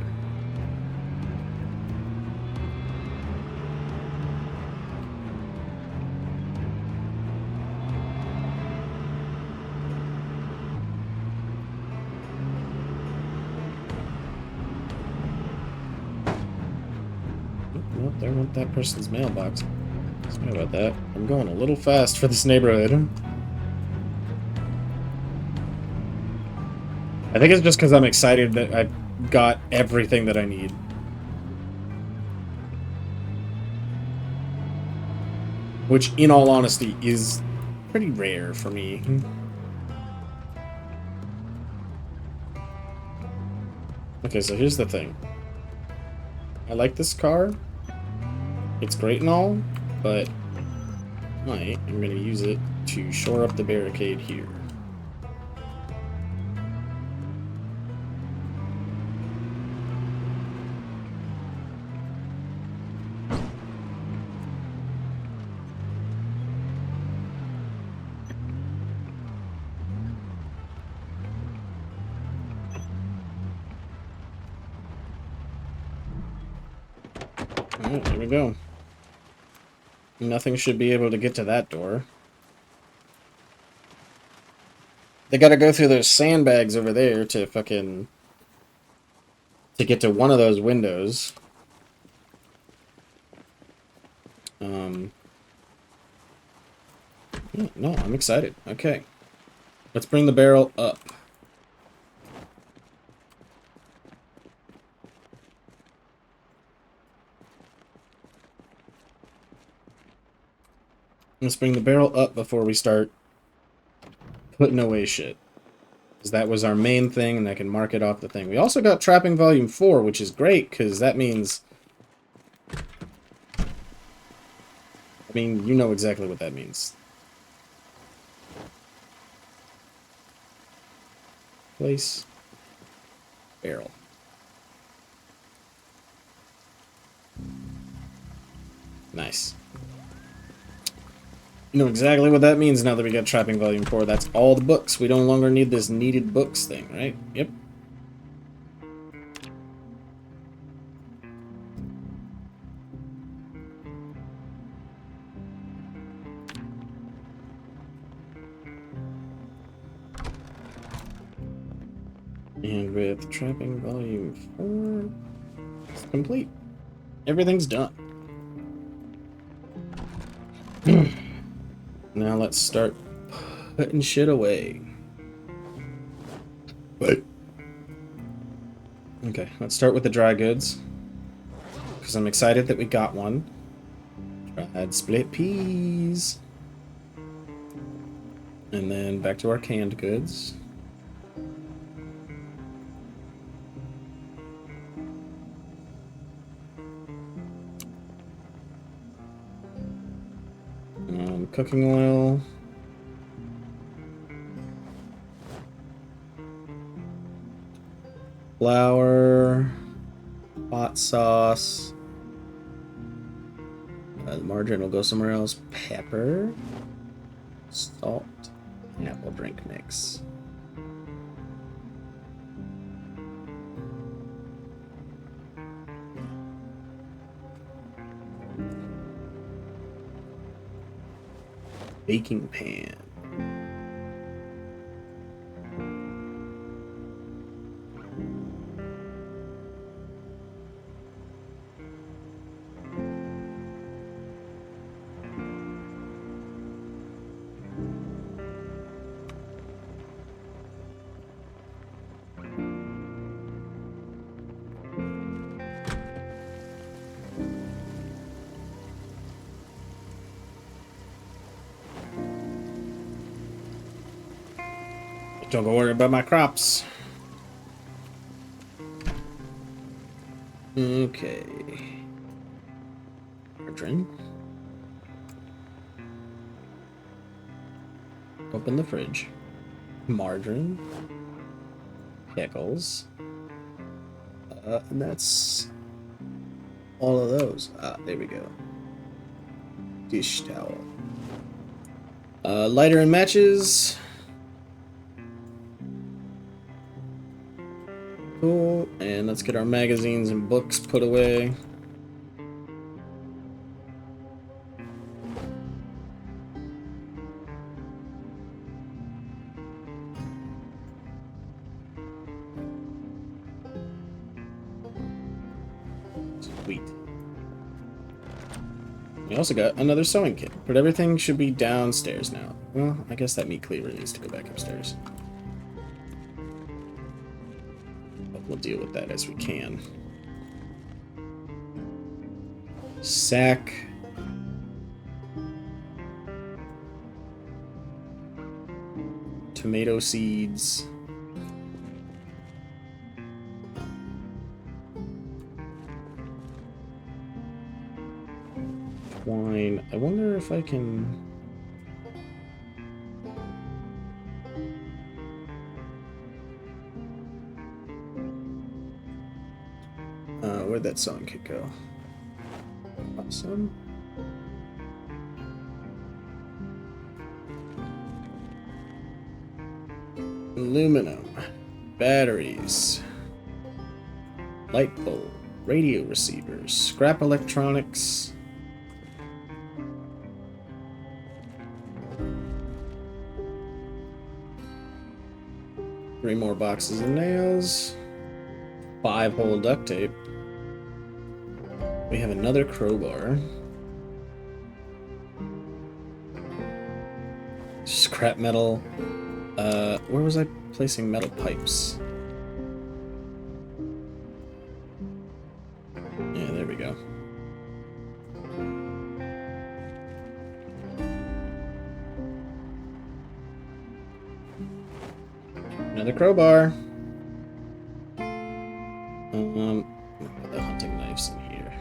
Nope, there went that person's mailbox. Sorry about that. I'm going a little fast for this neighborhood. I think it's just because I'm excited that I've got everything that I need. Which, in all honesty, is pretty rare for me. Okay, so here's the thing. I like this car. It's great and all, but I'm going to use it to shore up the barricade here. Alright, there we go. Nothing should be able to get to that door. They gotta go through those sandbags over there to fucking... to get to one of those windows. Yeah, no, I'm excited. Okay. Let's bring the barrel up. Let's bring the barrel up before we start putting away shit. Because that was our main thing, and I can mark it off the thing. We also got Trapping Volume 4, which is great, because that means... I mean, you know exactly what that means. Place barrel. Nice. You know exactly what that means now that we got Trapping Volume 4. That's all the books. We no longer need this needed books thing, right? Yep. And with Trapping Volume 4, it's complete. Everything's done. Now let's start putting shit away. What? Okay, let's start with the dry goods. Because I'm excited that we got one. Dried split peas. And then back to our canned goods. Cooking oil. Flour. Hot sauce. The margarine will go somewhere else. Pepper. Salt. Apple drink mix. Baking pan. Don't go worry about my crops. Okay. Margarine. Open the fridge. Margarine. Pickles. And that's all of those. Ah, there we go. Dish towel. Lighter and matches. Cool. And let's get our magazines and books put away. Sweet. We also got another sewing kit, but everything should be downstairs now. Well, I guess that meat cleaver needs to go back upstairs. But we'll deal with that as we can. Sack. Tomato seeds. Wine. I wonder if I can... where'd that sewing kit go? Awesome. Aluminum. Batteries. Light bulb. Radio receivers. Scrap electronics. Three more boxes of nails. 5-hole duct tape. We have another crowbar. Scrap metal. Where was I placing metal pipes? Yeah, there we go. Another crowbar. Put the hunting knives in here.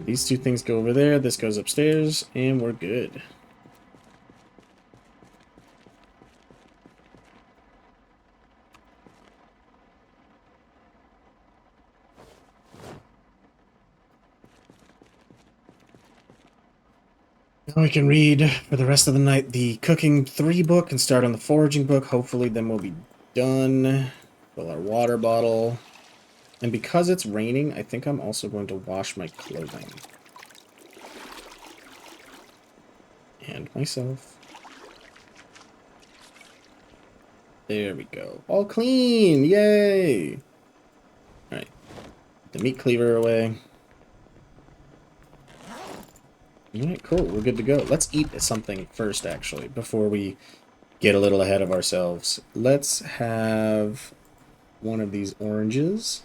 these two things go over there. This goes upstairs, and we're good. Now we can read for the rest of the night the Cooking 3 book and start on the Foraging book. Hopefully then we'll be done. Fill our water bottle. And because it's raining, I think I'm also going to wash my clothing. And myself. There we go. All clean! Yay! Alright. The meat cleaver away. Alright, cool. We're good to go. Let's eat something first, actually, before we get a little ahead of ourselves. Let's have one of these oranges.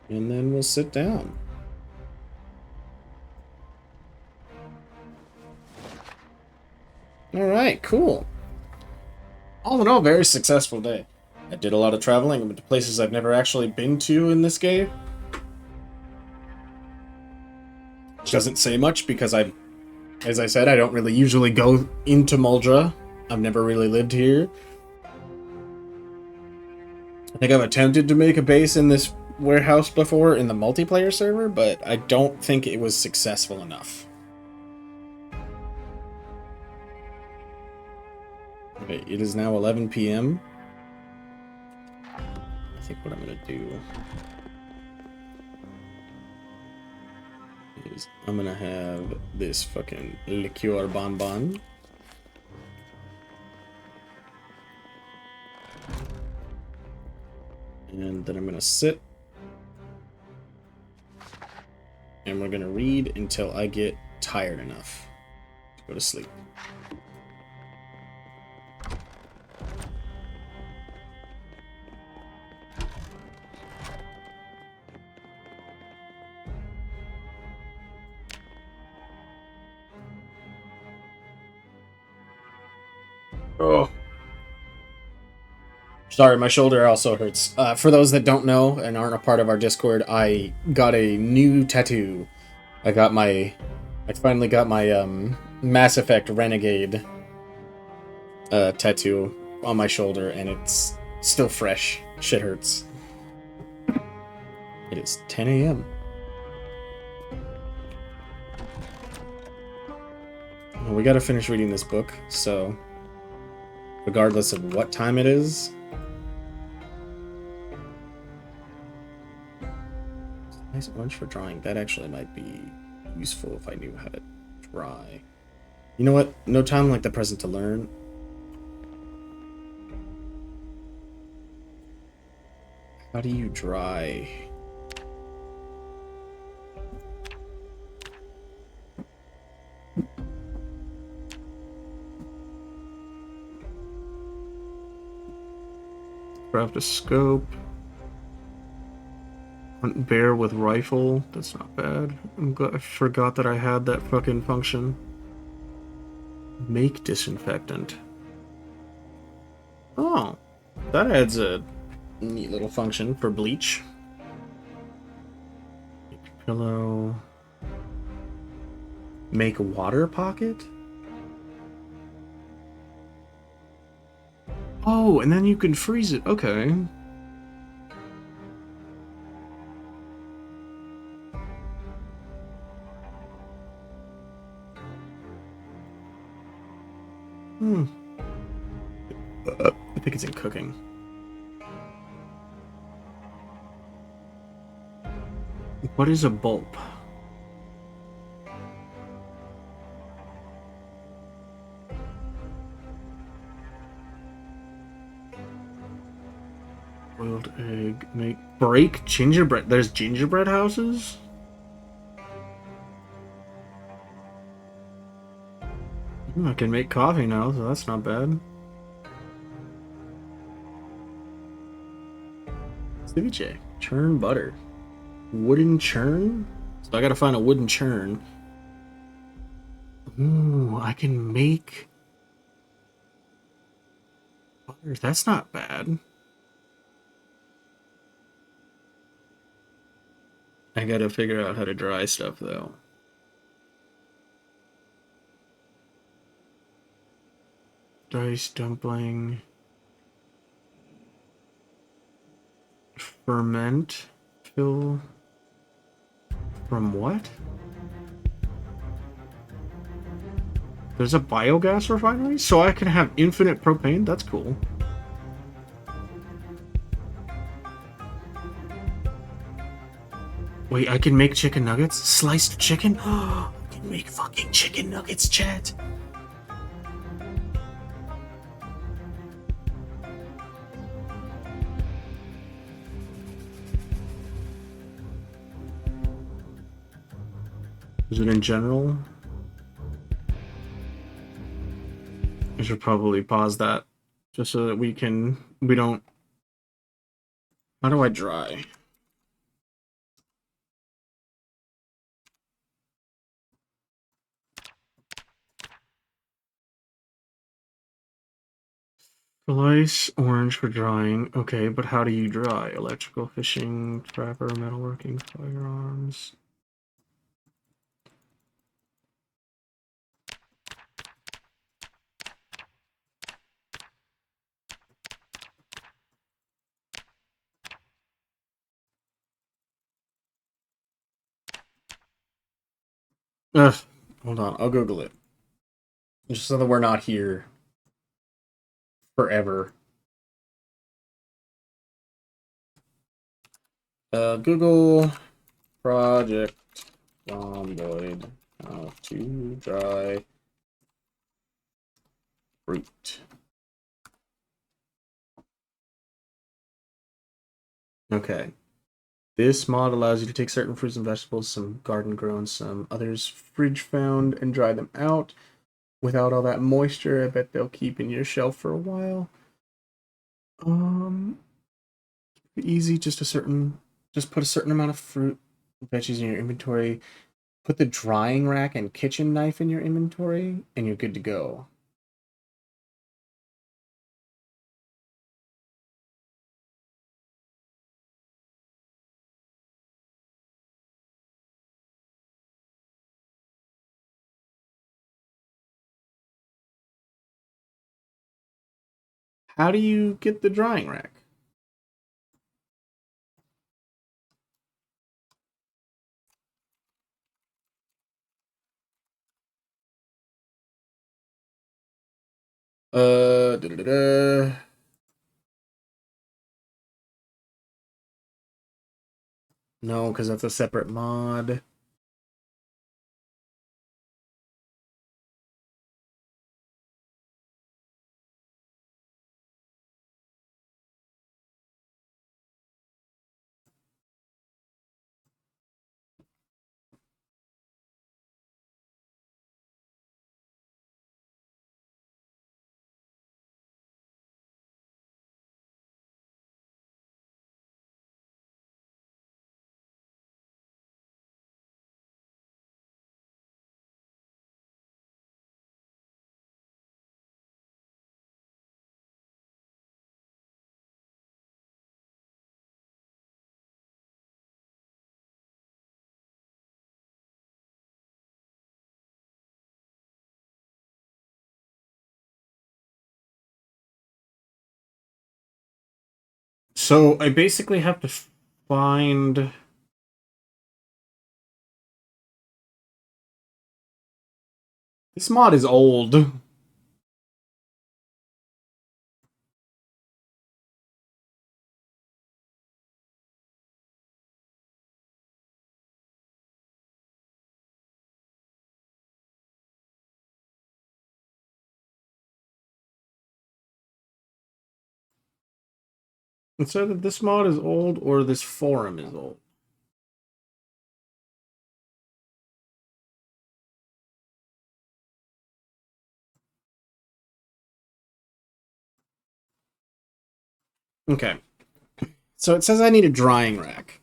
And then we'll sit down. Alright, cool. All in all, very successful day. I did a lot of traveling. I went to places I've never actually been to in this game. Which doesn't say much because as I said, I don't really usually go into Muldra. I've never really lived here. I think I've attempted to make a base in this warehouse before in the multiplayer server, but I don't think it was successful enough. Okay, it is now 11 p.m. I think what I'm gonna do is I'm gonna have this fucking liqueur bonbon. And then I'm gonna sit. And we're gonna read until I get tired enough to go to sleep. Oh. Sorry, my shoulder also hurts. For those that don't know and aren't a part of our Discord, I got a new tattoo. I finally got my Mass Effect Renegade tattoo on my shoulder, and it's still fresh. Shit hurts. It is 10 a.m. Well, we gotta finish reading this book, so regardless of what time it is. Nice orange for drawing. That actually might be useful if I knew how to dry. You know what? No time like the present to learn. How do you dry? Craft a scope. Hunt bear with rifle. That's not bad. I'm glad I forgot that I had that fucking function. Make disinfectant. Oh, that adds a neat little function for bleach. Make pillow. Make water pocket? Oh, and then you can freeze it. Okay. I think it's in cooking. What is a bulb? Boiled egg. Break gingerbread. There's gingerbread houses? I can make coffee now, so that's not bad. Ceviche. Churn butter. Wooden churn? So I gotta find a wooden churn. Ooh, I can make butter. That's not bad. I gotta figure out how to dry stuff though. Dice dumpling. Ferment. Fill. From what? There's a biogas refinery? So I can have infinite propane? That's cool. Wait, I can make chicken nuggets? Sliced chicken? I can make fucking chicken nuggets, chat. Is it in general? I should probably pause that just so that we don't. How do I dry? Slice orange for drying. Okay, but how do you dry? Electrical, fishing, trapper, metalworking, firearms. Ugh, hold on, I'll Google it. Just so that we're not here forever. Google project Zomboid. How to dry fruit. Okay. This mod allows you to take certain fruits and vegetables, some garden grown, some others fridge found, and dry them out without all that moisture. I bet they'll keep in your shelf for a while. Easy, just put a certain amount of fruit and veggies in your inventory. Put the drying rack and kitchen knife in your inventory, and you're good to go. How do you get the drying rack? Da, da, da. No, because that's a separate mod. So I basically have to find. This mod is old. It's either this mod is old or this forum is old. Okay. So it says I need a drying rack.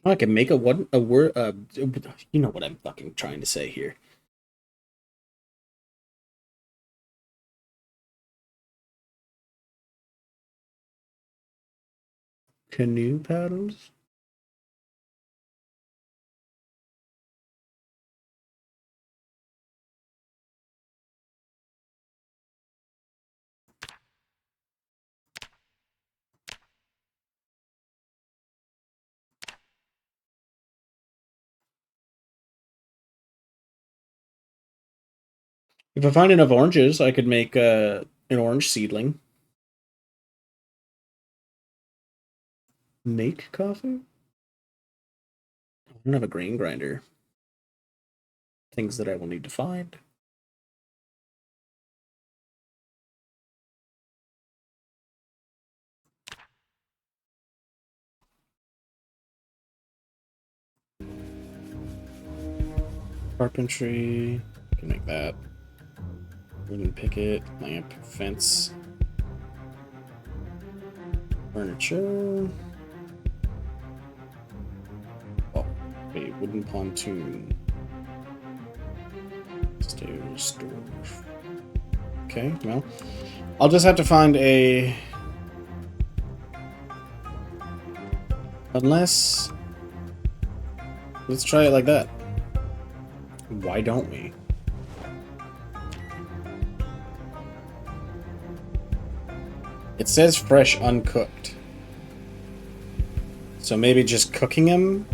I can make a word. You know what I'm fucking trying to say here. Canoe paddles. If I find enough oranges, I could make an orange seedling. Make coffee? I don't have a grain grinder. Things that I will need to find. Carpentry. Can make that. Wooden picket, lamp, fence. Furniture. Oh, wait, wooden pontoon. Stairs, doors. Okay, well, I'll just have to find a... Unless... Let's try it like that. Why don't we? It says fresh uncooked. So maybe just cooking them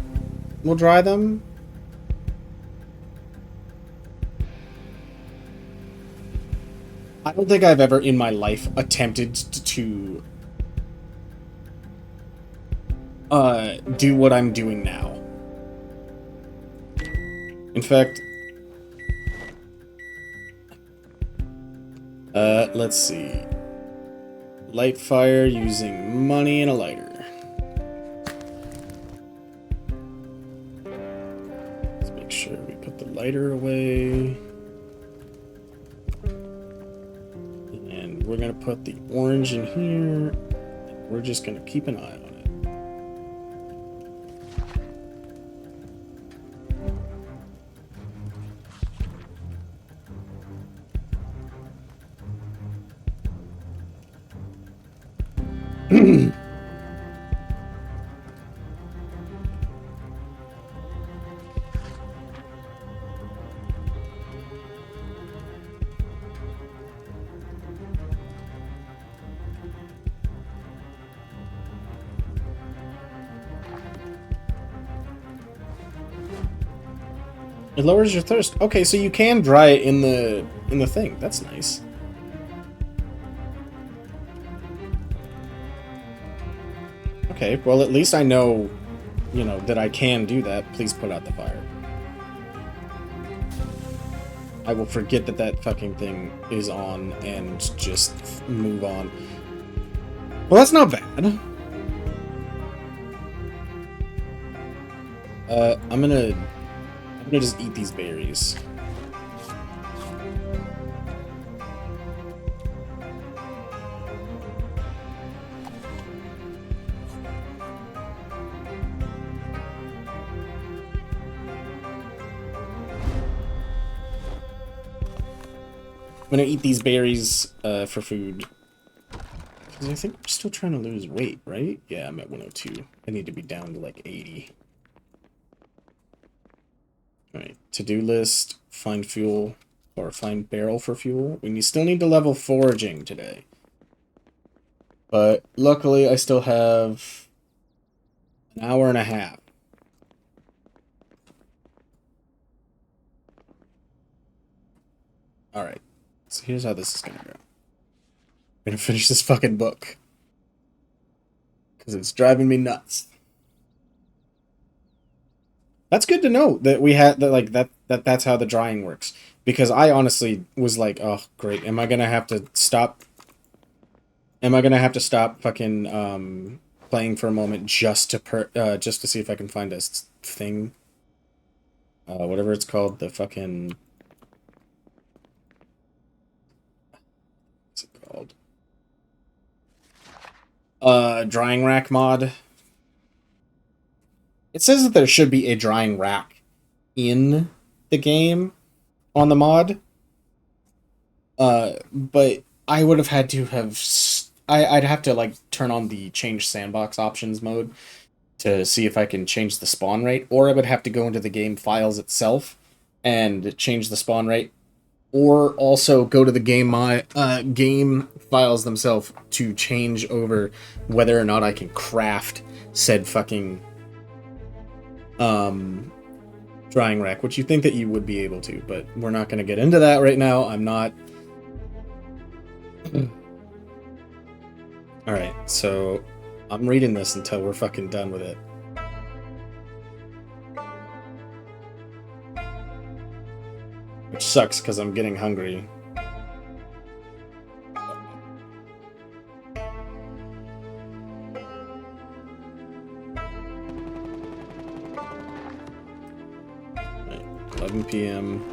will dry them? I don't think I've ever in my life attempted to do what I'm doing now. In fact, let's see. Light fire using money and a lighter. Let's make sure we put the lighter away. And we're gonna put the orange in here. We're just gonna keep an eye on it. It lowers your thirst. Okay, so you can dry it in the thing. That's nice. Okay, well at least I know, you know, that I can do that. Please put out the fire. I will forget that that fucking thing is on and just move on. Well, that's not bad. I'm gonna just eat these berries. I'm gonna eat these berries for food. Because I think we're still trying to lose weight, right? Yeah, I'm at 102. I need to be down to like 80. Alright, to-do list, find fuel, or find barrel for fuel. We still need to level foraging today. But luckily I still have an hour and a half. Alright, so here's how this is gonna go. I'm gonna finish this fucking book. Because it's driving me nuts. That's good to know that we had that, like that's how the drying works. Because I honestly was like, oh great, am I gonna have to stop? Am I gonna have to stop fucking playing for a moment just to see if I can find a thing, whatever it's called, the fucking what's it called? Drying rack mod. It says that there should be a drying rack in the game on the mod, but I would have had to have. I'd have to like turn on the change sandbox options mode to see if I can change the spawn rate, or I would have to go into the game files itself and change the spawn rate, or also go to the game files themselves to change over whether or not I can craft said fucking drying rack, which you think that you would be able to, but we're not going to get into that right now. I'm not. Alright, so I'm reading this until we're fucking done with it. Which sucks, because I'm getting hungry. 11 p.m.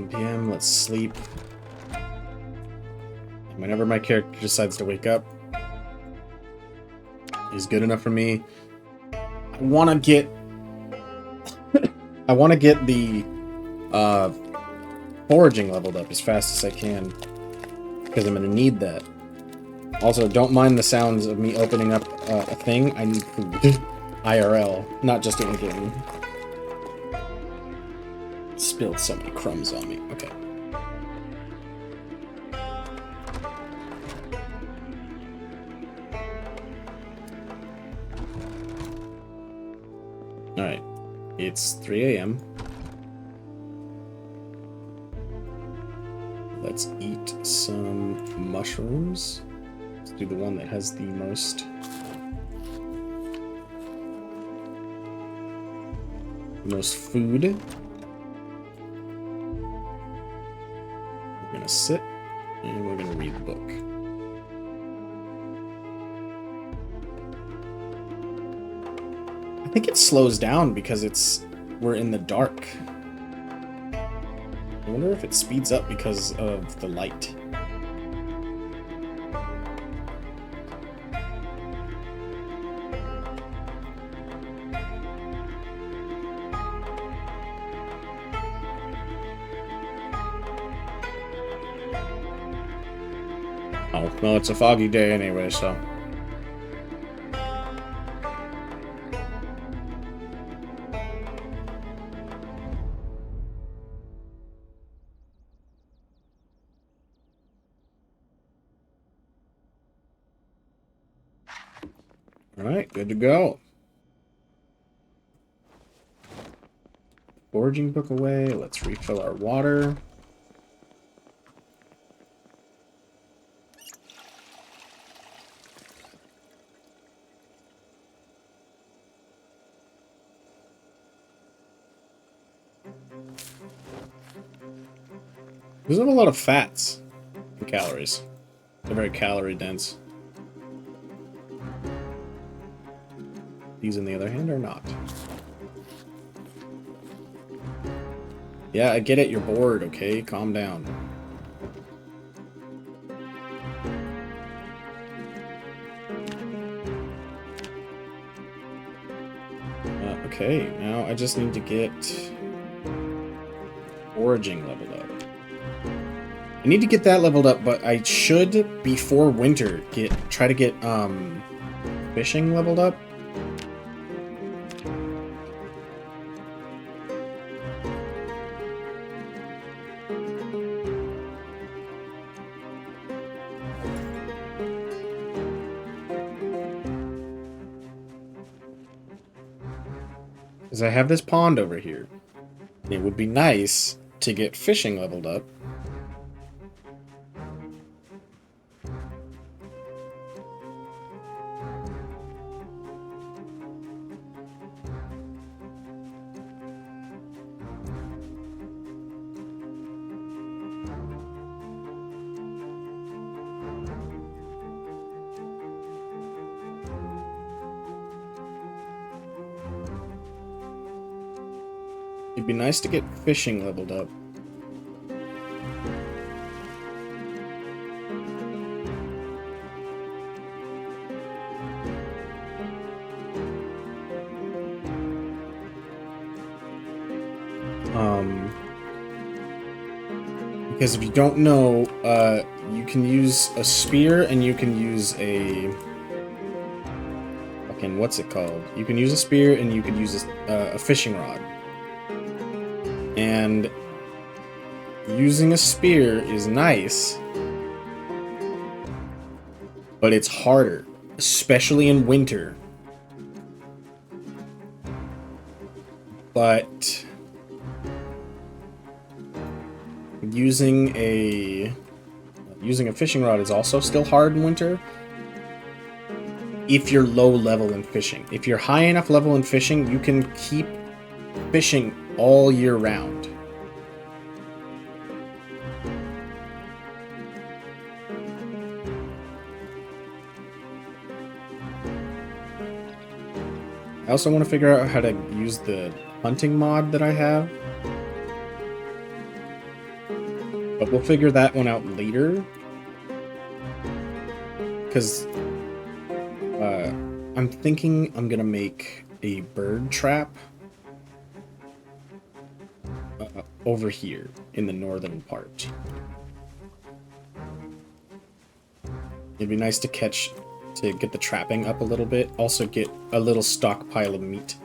PM, let's sleep. Whenever my character decides to wake up is good enough for me. I want to get the foraging leveled up as fast as I can, because I'm going to need that. Also, don't mind the sounds of me opening up a thing. I need food. IRL, not just in game. Spilled so many crumbs on me. Okay. Alright. It's 3 a.m. Let's eat some mushrooms. Let's do the one that has the most food. We're gonna sit and we're gonna read the book. I think it slows down because we're in the dark. I wonder if it speeds up because of the light. Oh, well, it's a foggy day anyway, so. Alright, good to go. Foraging book away. Let's refill our water. These have a lot of fats and calories. They're very calorie dense. These, on the other hand, are not. Yeah, I get it. You're bored, okay? Calm down. Okay, now I just need to get foraging leveled up. I need to get that leveled up, but I should, before winter, try to get fishing leveled up. Because I have this pond over here. It would be nice to get fishing leveled up. It'd be nice to get fishing leveled up. Because if you don't know, you can use a spear and you can use a... Fucking, what's it called? You can use a spear and you can use a fishing rod. And using a spear is nice, but it's harder, especially in winter. But using a fishing rod is also still hard in winter if you're low level in fishing. If you're high enough level in fishing, you can keep fishing all year round. I also want to figure out how to use the hunting mod that I have. But we'll figure that one out later. Because I'm thinking I'm gonna make a bird trap over here in the northern part. It'd be nice to get the trapping up a little bit. Also get a little stockpile of meat.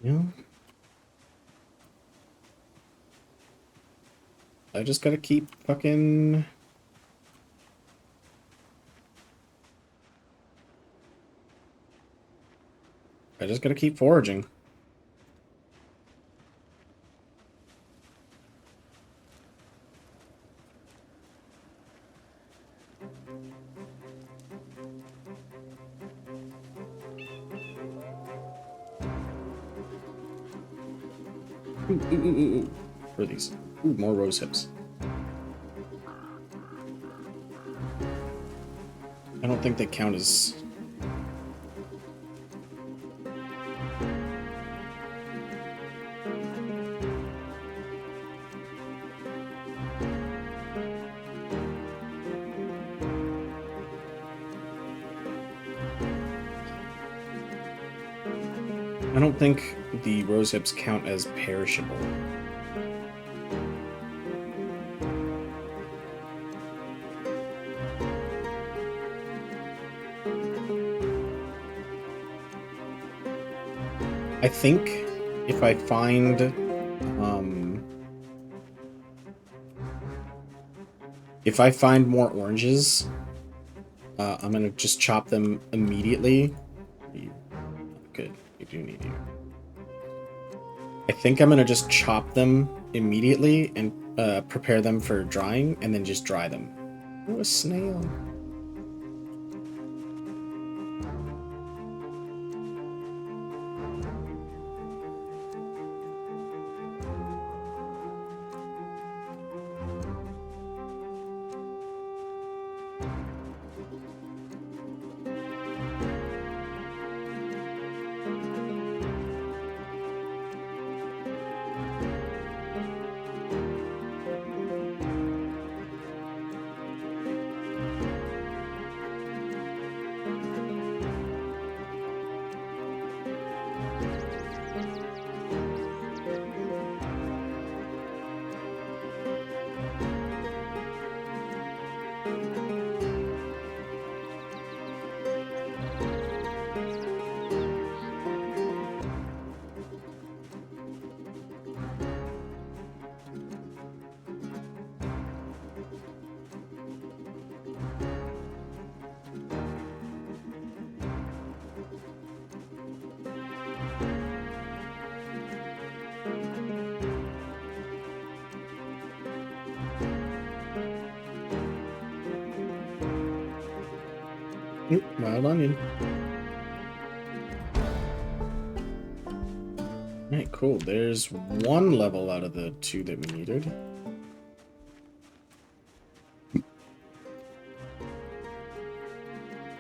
Yeah. I just gotta keep fucking... I just gotta keep foraging. Ooh. What are these? Ooh, more rose hips. I don't think they count as... I don't think the rose hips count as perishable. I think if I find more oranges, I'm gonna just chop them immediately. Good, you do need you. I think I'm gonna just chop them immediately and prepare them for drying, and then just dry them. Oh, a snail. Oop, wild onion. Alright, cool. There's one level out of the 2 that we needed.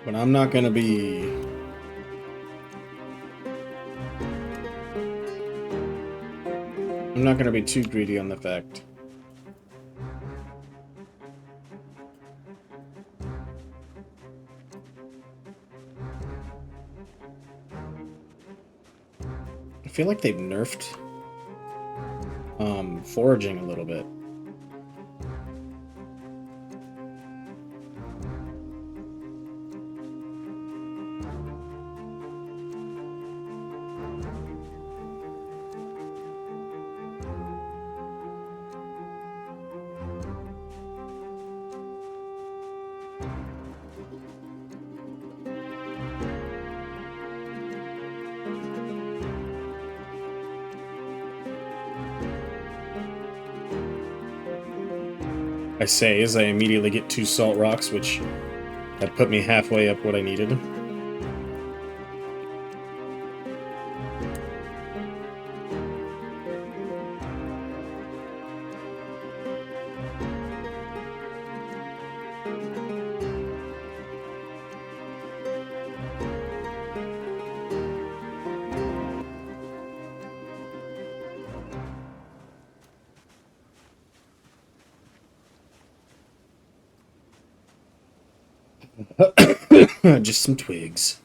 But I'm not gonna be... I'm not gonna be too greedy on the fact. I feel like they've nerfed foraging a little bit. I say as I immediately get 2 salt rocks, which that put me halfway up what I needed. Just some twigs.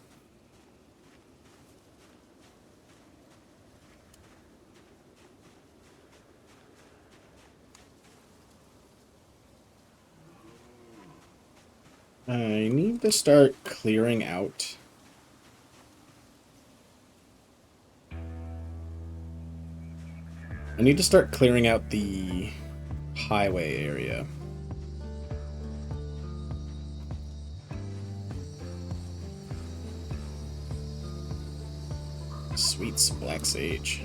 I need to start clearing out. I need to start clearing out the highway area. Sweet black sage.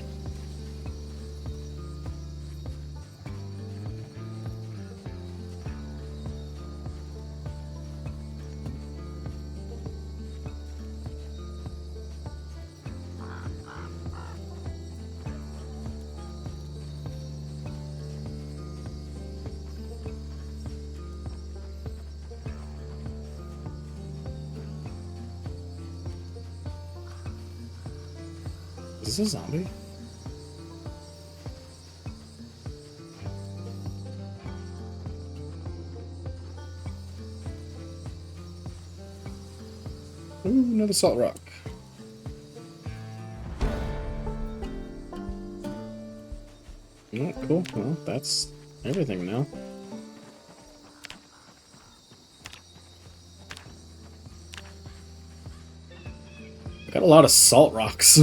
Is this a zombie? Ooh, another salt rock. Oh, cool. Well, that's everything now. I got a lot of salt rocks.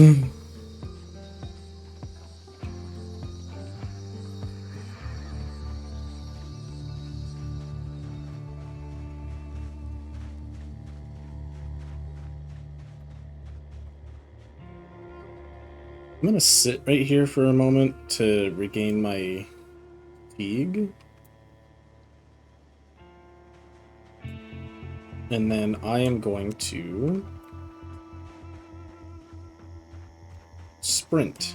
I'm gonna sit right here for a moment to regain my fatigue. And then I am going to sprint.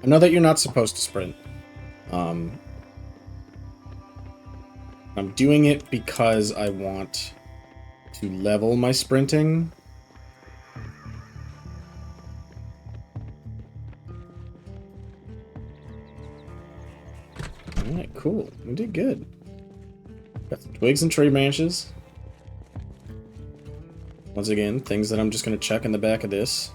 I know that you're not supposed to sprint. I'm doing it because I want to level my sprinting. Alright, cool. We did good. Got some twigs and tree branches. Once again, things that I'm just going to check in the back of this.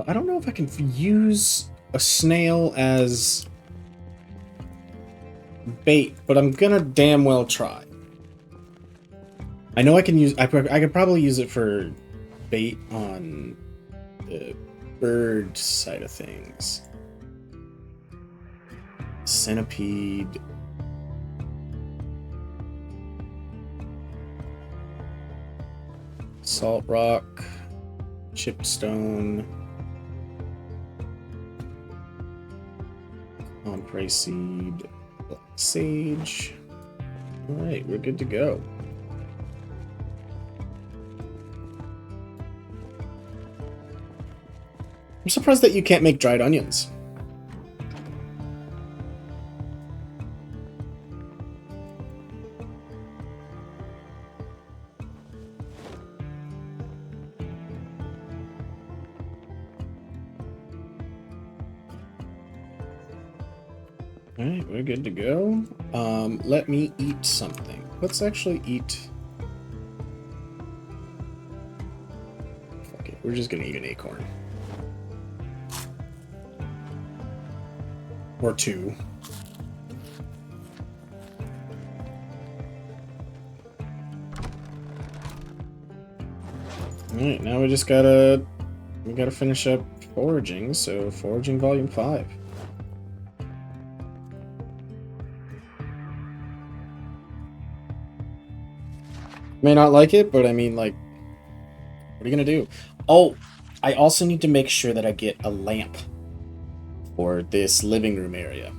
I don't know if I can use a snail as bait, but I'm gonna damn well try. I know I can use... I could probably use it for bait on the bird side of things. Centipede. Salt rock. Chipped stone. Ombre seed. Black sage. Alright, we're good to go. I'm surprised that you can't make dried onions. Alright, we're good to go. Let me eat something. Let's actually eat... Fuck it, we're just gonna eat an acorn. Or two. Alright, now we just gotta... We gotta finish up foraging, so foraging volume 5. May not like it, but I mean, like, what are you gonna do? Oh, I also need to make sure that I get a lamp for this living room area.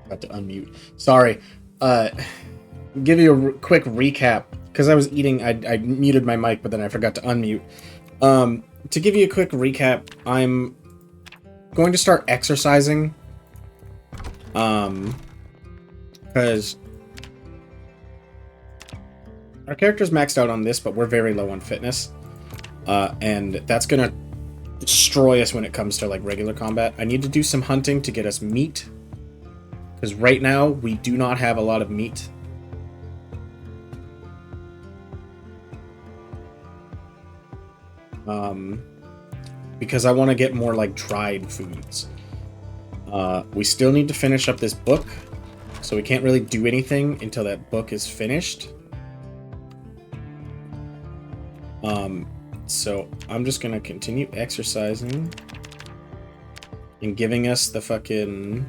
Got to unmute. Sorry. Give you a quick recap because I was eating. I muted my mic, but then I forgot to unmute. To give you a quick recap, I'm going to start exercising. Because our character's maxed out on this, but we're very low on fitness. And that's gonna destroy us when it comes to like regular combat. I need to do some hunting to get us meat. Because right now, we do not have a lot of meat. because I want to get more like dried foods. We still need to finish up this book, so we can't really do anything until that book is finished. So I'm just gonna continue exercising and giving us the fucking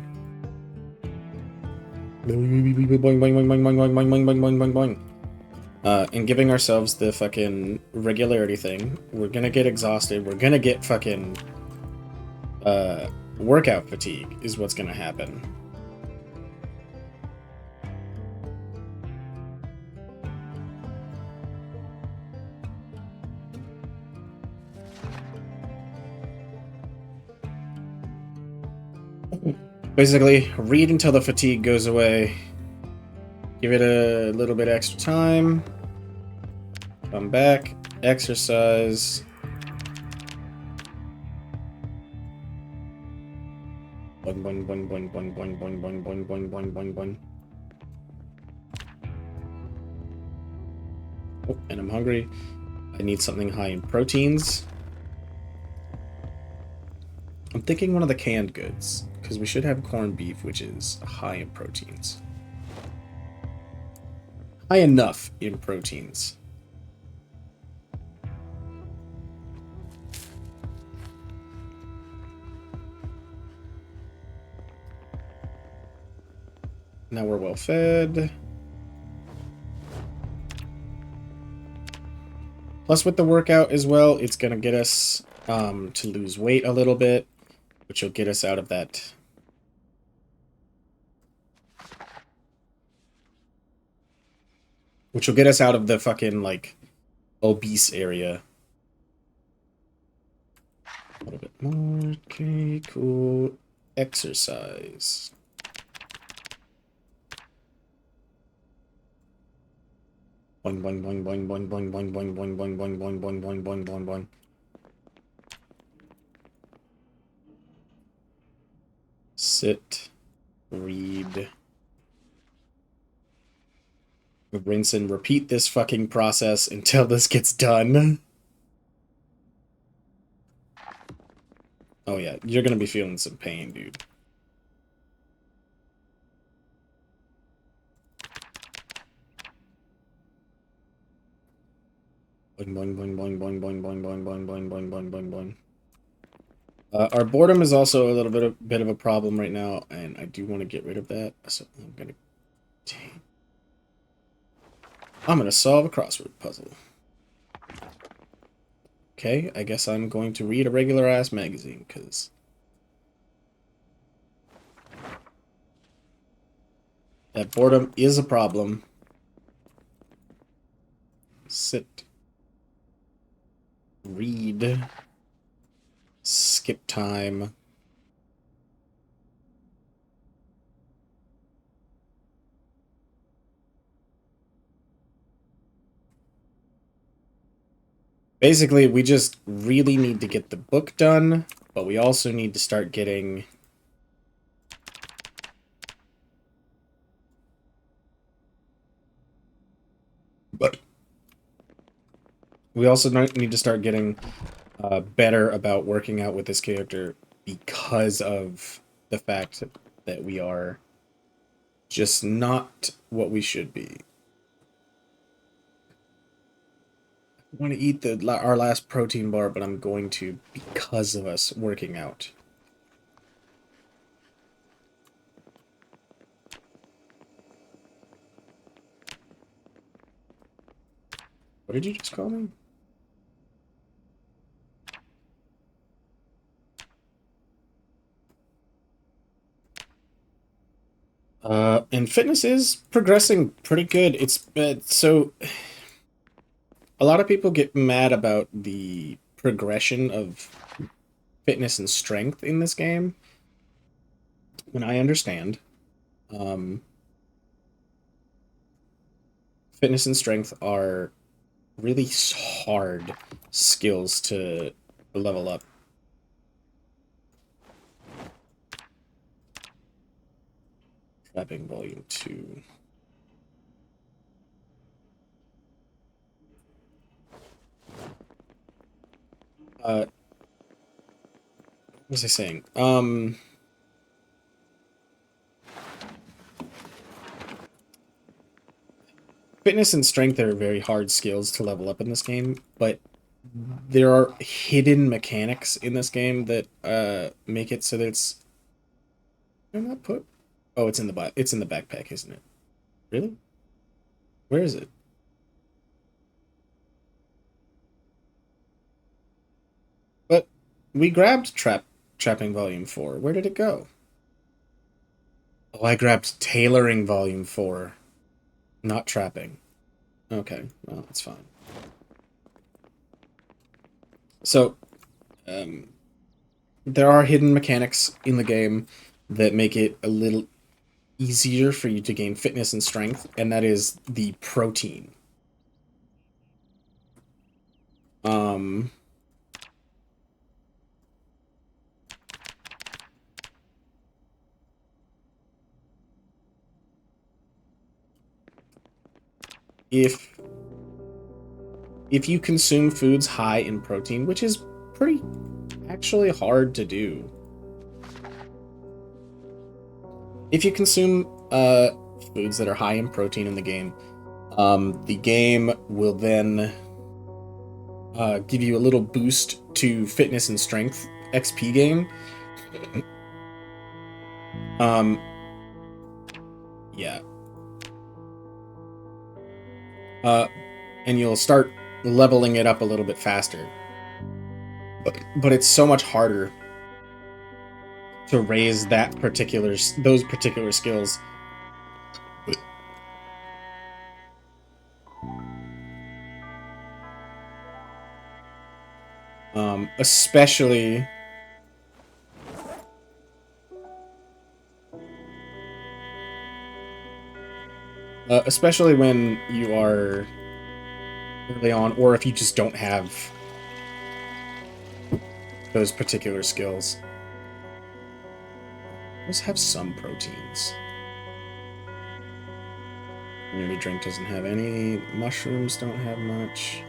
and giving ourselves the fucking regularity thing. We're gonna get exhausted. We're gonna get fucking workout fatigue is what's gonna happen. Basically, read until the fatigue goes away. Give it a little bit extra time. Come back, exercise. Boing, boing, boing, boing, boing, boing, boing, boing, boing, boing, boing, boing, boing. Oh, and I'm hungry. I need something high in proteins. I'm thinking one of the canned goods, because we should have corned beef, which is high in proteins. High enough in proteins. Now we're well fed. Plus with the workout as well, it's going to get us to lose weight a little bit, which will get us out of that. Which will get us out of the fucking, like, obese area. A little bit more. Okay, cool. Exercise. Boing, boing, boing, boing, boing, boing, boing, boing, boing, boing, boing, boing, boing, boing, boing, boing, boing. Sit. Read. Rinse and repeat this fucking process until this gets done. Oh yeah, you're gonna be feeling some pain, dude. Boing, boing, boing, boing, boing, boing, boing, boing, boing, boing, boing, boing, boing, boing. Our boredom is also a little bit of a problem right now, and I do want to get rid of that. So I'm gonna solve a crossword puzzle. Okay, I guess I'm going to read a regular ass magazine because that boredom is a problem. Sit. Read. Skip time. Basically, we just really need to get the book done, but we also need to start getting... But we also need to start getting better about working out with this character because of the fact that we are just not what we should be. I want to eat our last protein bar, but I'm going to because of us working out. What did you just call me? And fitness is progressing pretty good. It's so a lot of people get mad about the progression of fitness and strength in this game. And I understand. Um, Fitness and strength are really hard skills to level up. Trapping volume 2. What was I saying? Fitness and strength are very hard skills to level up in this game, but there are hidden mechanics in this game that make it so that it's. I'm not put. Oh, it's in the it's in the backpack, isn't it? Really? Where is it? But we grabbed trapping volume 4. Where did it go? Oh, I grabbed tailoring volume 4, not trapping. Okay, well, that's fine. So, um, there are hidden mechanics in the game that make it a little easier for you to gain fitness and strength, and that is the protein. Um, if if you consume foods high in protein, which is pretty actually hard to do. If you consume foods that are high in protein in the game will then give you a little boost to fitness and strength XP gain. Yeah. And you'll start leveling it up a little bit faster. But it's so much harder to raise those particular skills. Especially especially when you are early on, or if you just don't have those particular skills. Let's have some proteins. Energy drink doesn't have any. Mushrooms don't have much.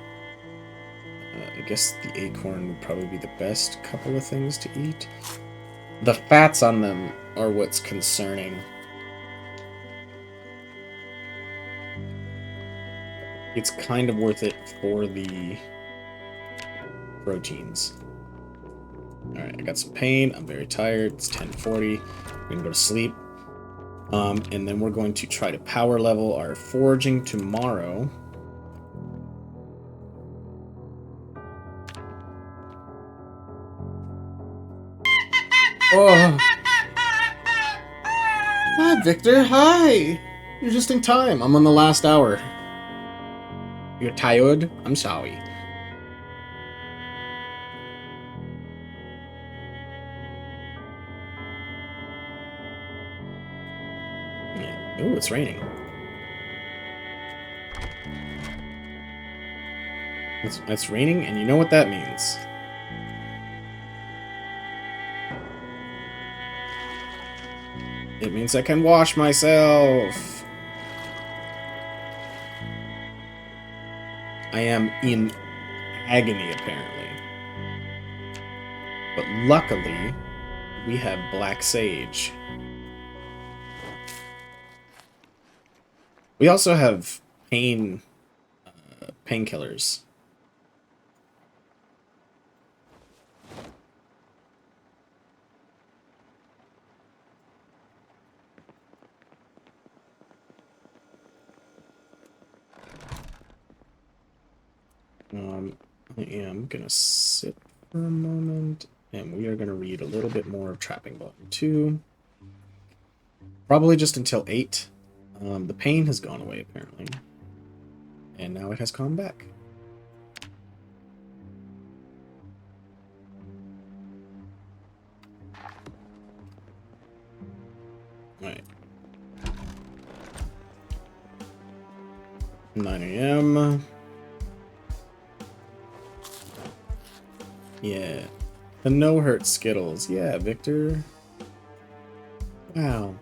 I guess the acorn would probably be the best couple of things to eat. The fats on them are what's concerning. It's kind of worth it for the proteins. Alright, I got some pain. I'm very tired. It's 10:40. We're gonna go to sleep. And then we're going to try to power level our foraging tomorrow. Oh. Hi, Victor. Hi. You're just in time. I'm on the last hour. You're tired? I'm sorry. Ooh, it's raining. It's raining, and you know what that means. It means I can wash myself. I am in agony, apparently. But luckily, we have black sage. We also have painkillers. I am gonna sit for a moment, and we are gonna read a little bit more of Trapping Volume 2. Probably just until 8. The pain has gone away, apparently. And now it has come back. Alright. 9 a.m. Yeah. The no-hurt Skittles. Yeah, Victor. Wow.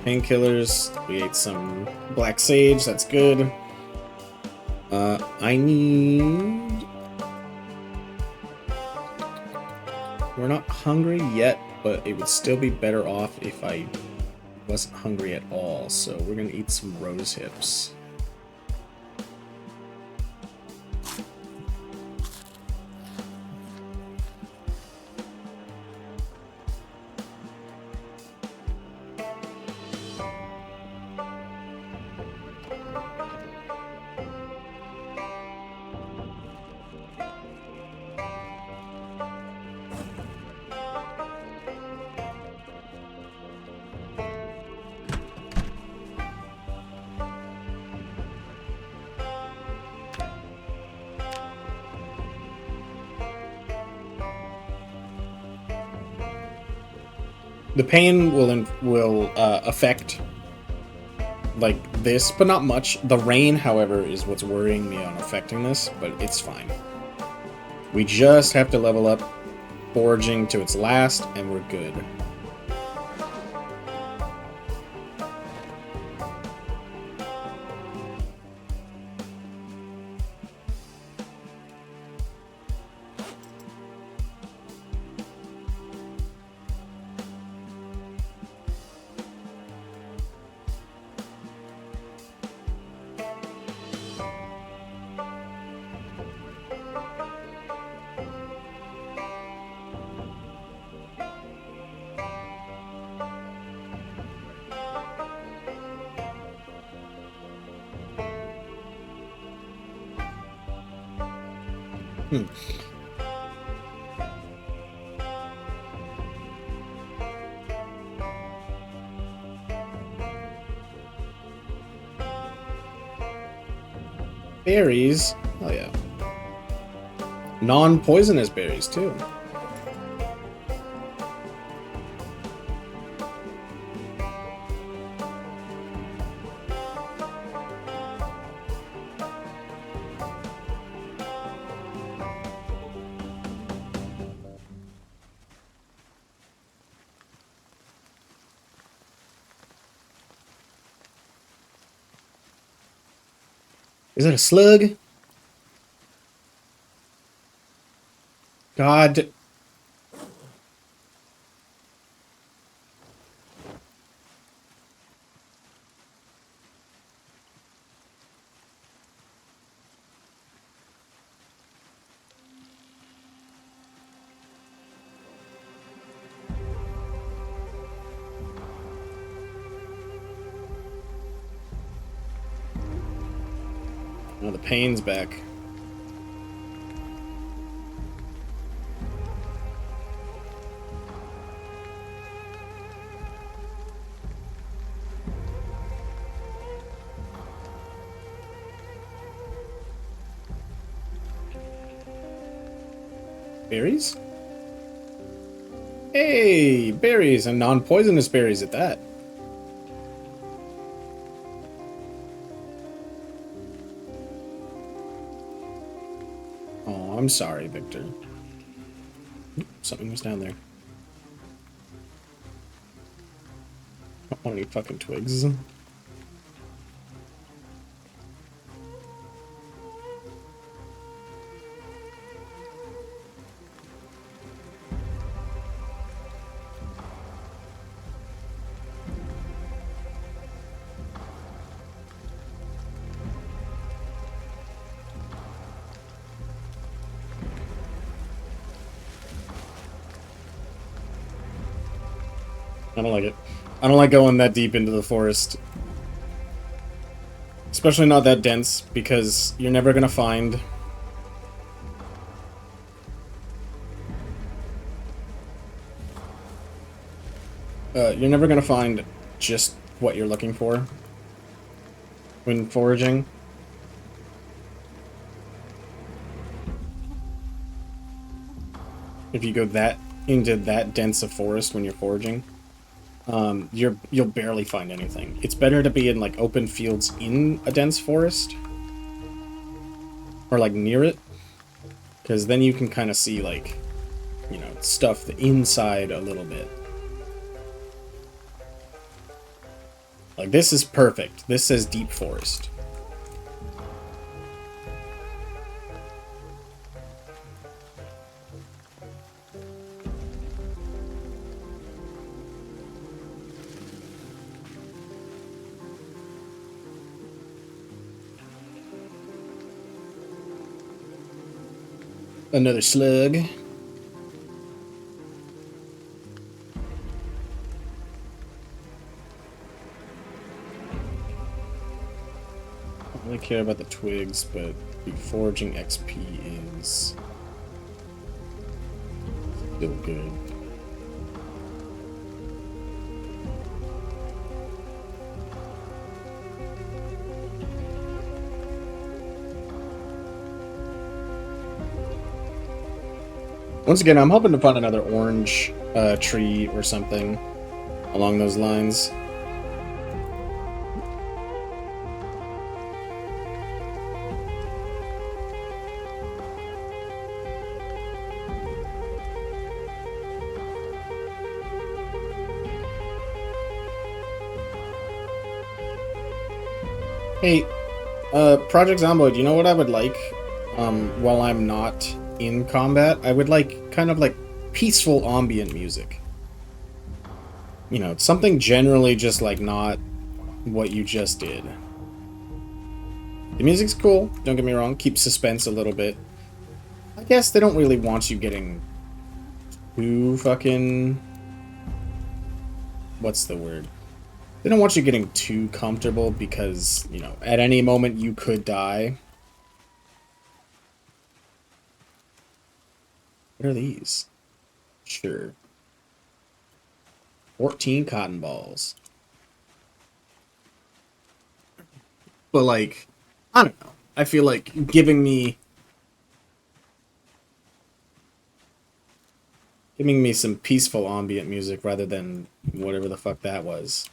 Painkillers. We ate some black sage. That's good. I need... We're not hungry yet, but it would still be better off if I wasn't hungry at all. So we're gonna eat some rose hips. The pain will affect like this, but not much. The rain, however, is what's worrying me on affecting this, but it's fine. We just have to level up foraging to its last, and we're good. Berries? Oh yeah. Non-poisonous berries, too. Is it a slug? God. Oh, the pain's back. Berries? Hey, berries, and non-poisonous berries at that. Oh, I'm sorry, Victor. Something was down there. I don't want any fucking twigs. I don't like it. I don't like going that deep into the forest. Especially not that dense, because you're never gonna find... you're never gonna find just what you're looking for when foraging. If you go that into that dense a forest when you're foraging. You'll barely find anything. It's better to be in like open fields in a dense forest, or like near it, because then you can kind of see like, you know, stuff the inside a little bit. Like this is perfect. This says deep forest. Another slug. I don't really care about the twigs, but the foraging XP is still good. Once again, I'm hoping to find another orange tree or something along those lines. Hey, Project Zomboid, you know what I would like? While I'm not in combat, I would like kind of like peaceful ambient music. You know, something generally just like not what you just did. The music's cool, don't get me wrong, keeps suspense a little bit. I guess they don't really want you getting too fucking... What's the word? They don't want you getting too comfortable because, you know, at any moment you could die. What are these? Sure. 14 cotton balls. But, like, I don't know. I feel like giving me some peaceful ambient music rather than whatever the fuck that was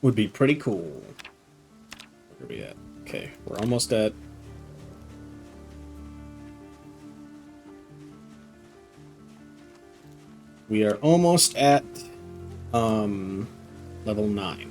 would be pretty cool. Where are we at? Okay, we're almost at... We are almost at level 9.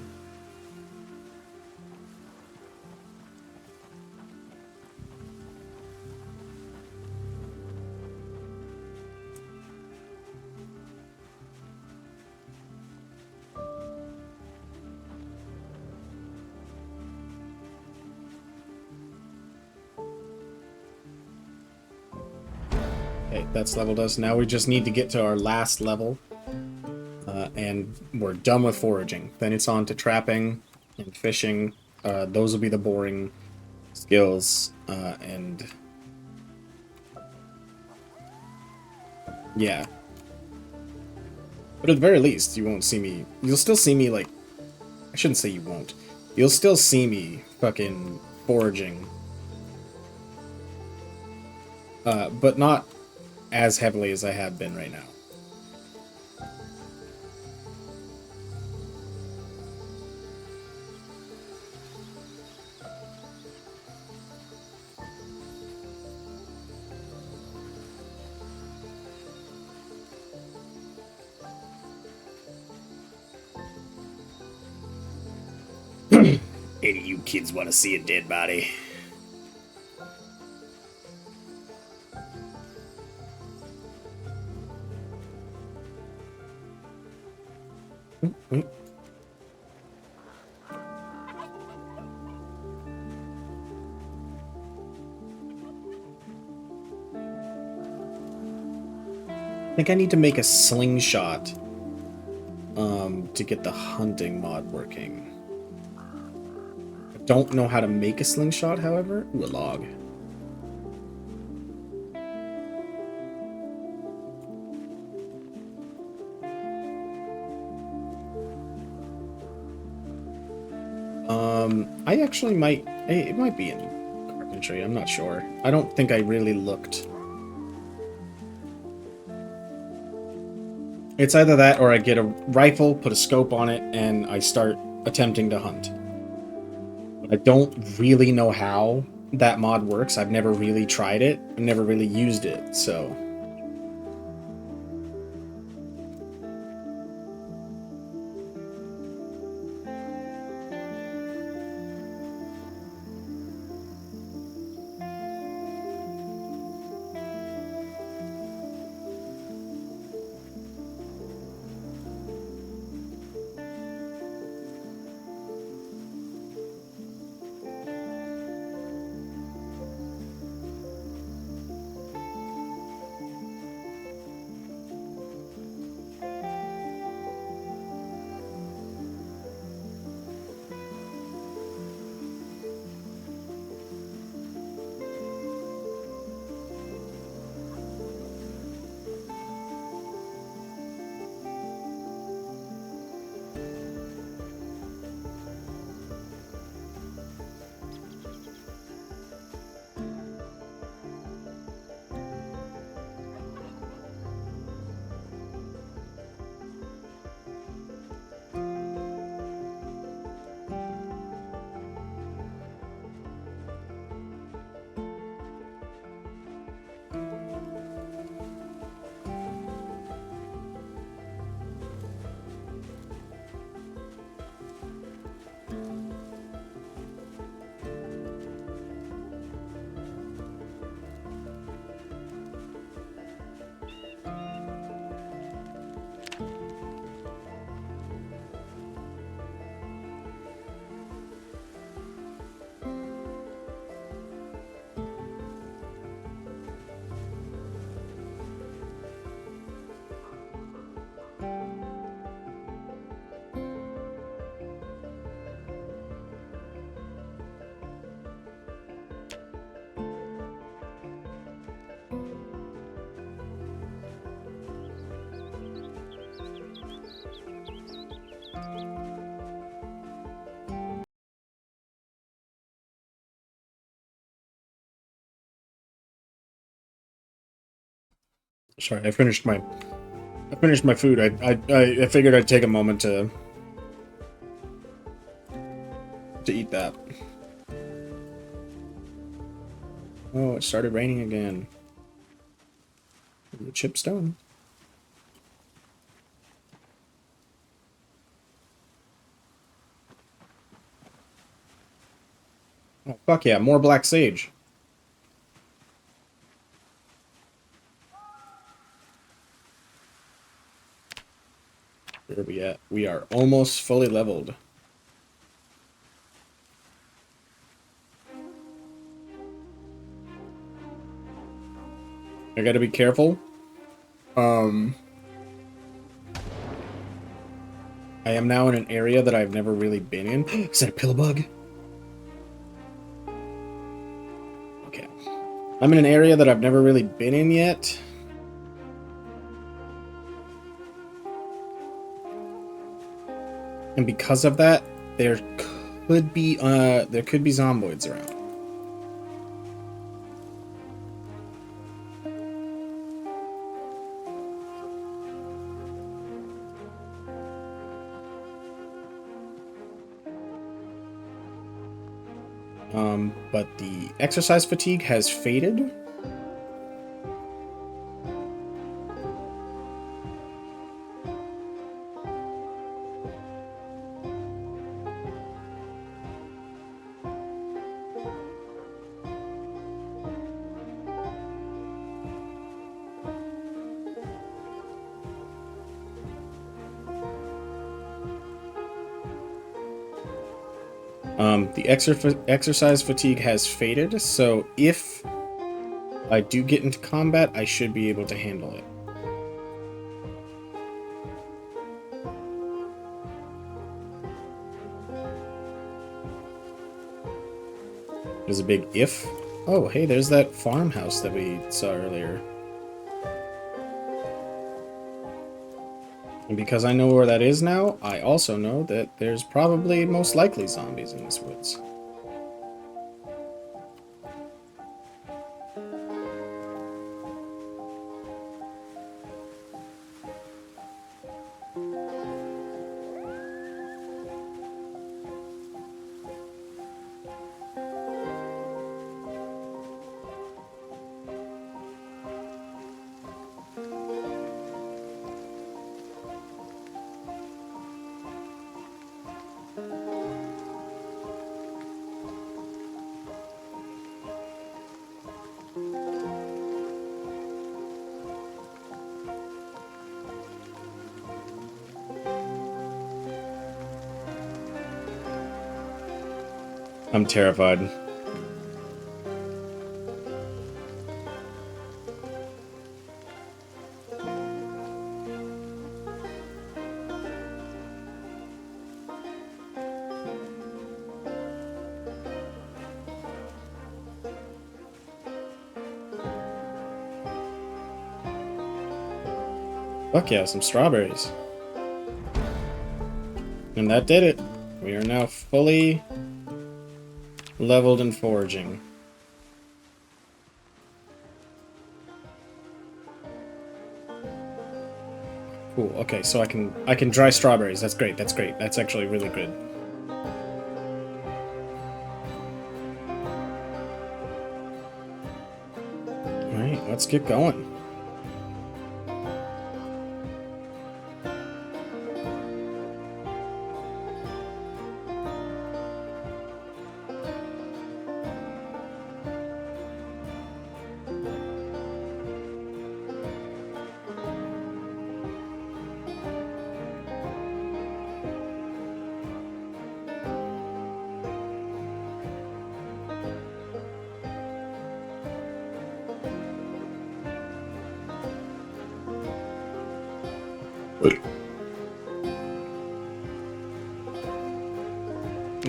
Okay, that's leveled us. Now we just need to get to our last level. And we're done with foraging. Then it's on to trapping and fishing. Those will be the boring skills. And... yeah. But at the very least, you won't see me... You'll still see me, like... I shouldn't say you won't. You'll still see me fucking foraging. But not as heavily as I have been right now. Any of you kids want to see a dead body? I think I need to make a slingshot to get the hunting mod working. I don't know how to make a slingshot, however. Ooh, a log. I actually might... It might be in carpentry, I'm not sure. I don't think I really looked. It's either that or I get a rifle, put a scope on it, and I start attempting to hunt. I don't really know how that mod works. I've never really tried it. I've never really used it, so... Sorry, I finished my food. I figured I'd take a moment to eat that. Oh, it started raining again. The chipstone. Oh, fuck yeah, more black sage. Where are we at? We are almost fully leveled. I gotta be careful. I am now in an area that I've never really been in. Is that a pill bug? Okay. I'm in an area that I've never really been in yet. And because of that, there could be zomboids around. But the exercise fatigue has faded. The exercise fatigue has faded, so if I do get into combat, I should be able to handle it. There's a big if. Oh, hey, there's that farmhouse that we saw earlier. And because I know where that is now, I also know that there's probably most likely zombies in this woods. I'm terrified. Fuck yeah, some strawberries. And that did it. We are now fully leveled in foraging. Cool. Okay, so I can dry strawberries. That's great. That's great. That's actually really good. All right, let's get going.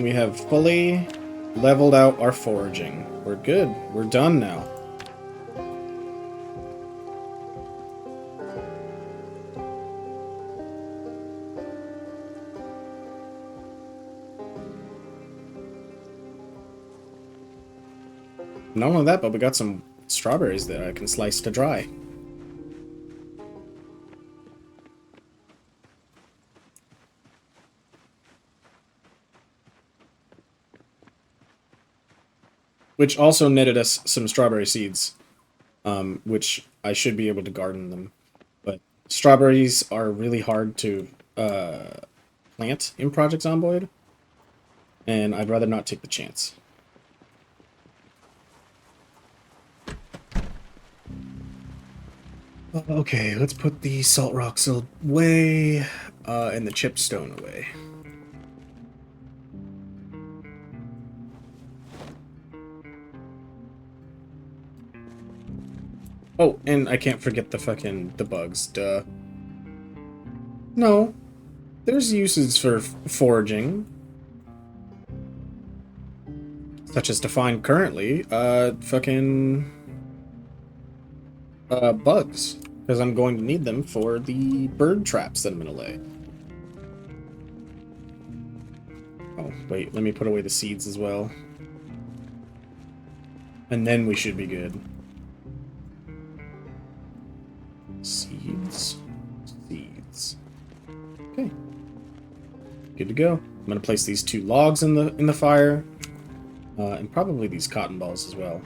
We have fully leveled out our foraging. We're good. We're done now. Not only that, but we got some strawberries that I can slice to dry. which also netted us some strawberry seeds, which I should be able to garden them. But strawberries are really hard to plant in Project Zomboid, and I'd rather not take the chance. Okay, let's put the salt rocks away, and the chipstone away. Oh, and I can't forget the bugs, duh. No, there's uses for foraging, such as defined currently, bugs, because I'm going to need them for the bird traps that I'm gonna lay. Oh, wait, let me put away the seeds as well. And then we should be good. Seeds. Seeds. Okay. Good to go. I'm gonna place these 2 logs in the fire. And probably these cotton balls as well.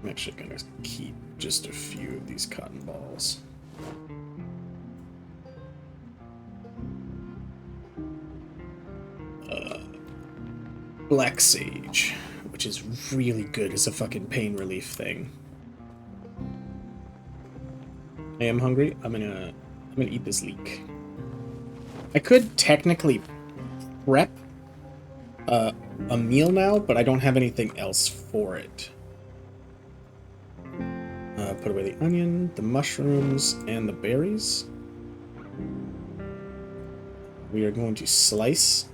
I'm actually gonna keep just a few of these cotton balls. Black sage, which is really good as a fucking pain relief thing. I am hungry. I'm gonna eat this leek. I could technically prep a meal now, but I don't have anything else for it. Put away the onion, the mushrooms, and the berries. We are going to slice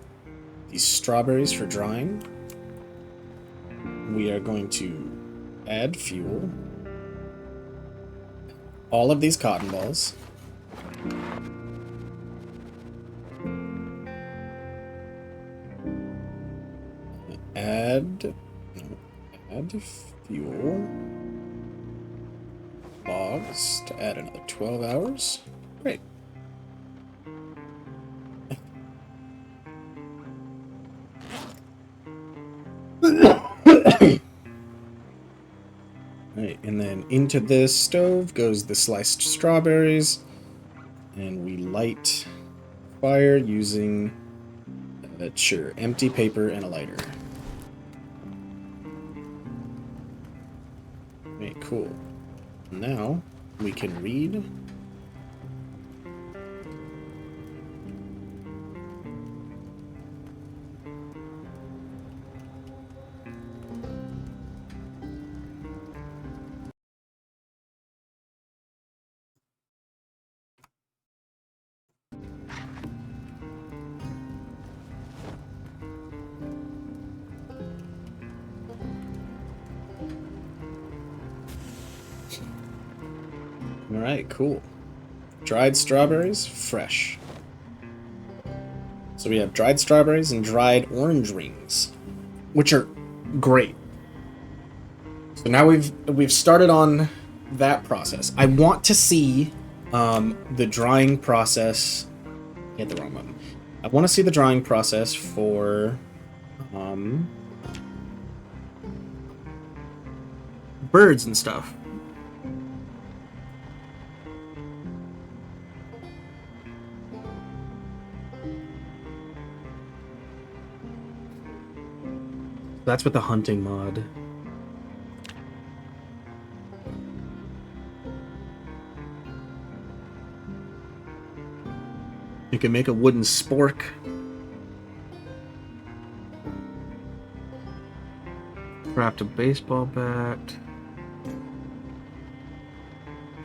these strawberries for drying. We are going to add fuel. All of these cotton balls. Add fuel. Logs to add another 12 hours. Great. Right, and then into this stove goes the sliced strawberries, and we light fire using empty paper and a lighter. Okay, cool. Now we can read. Alright, cool. Dried strawberries, fresh. So we have dried strawberries and dried orange rings, which are great. So now we've started on that process. I want to see the drying process. Hit the wrong button. I want to see the drying process for birds and stuff. That's with the hunting mod. You can make a wooden spork. Craft a baseball bat.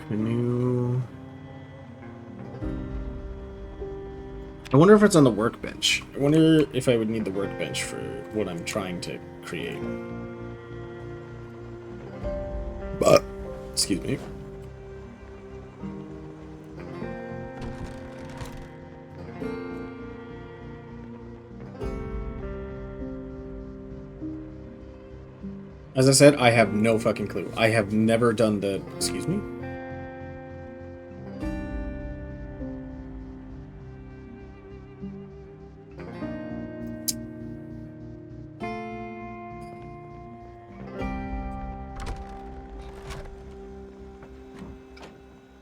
Canoe. I wonder if it's on the workbench. I wonder if I would need the workbench for what I'm trying to create. But, excuse me. As I said, I have no fucking clue. I have never done the... Excuse me?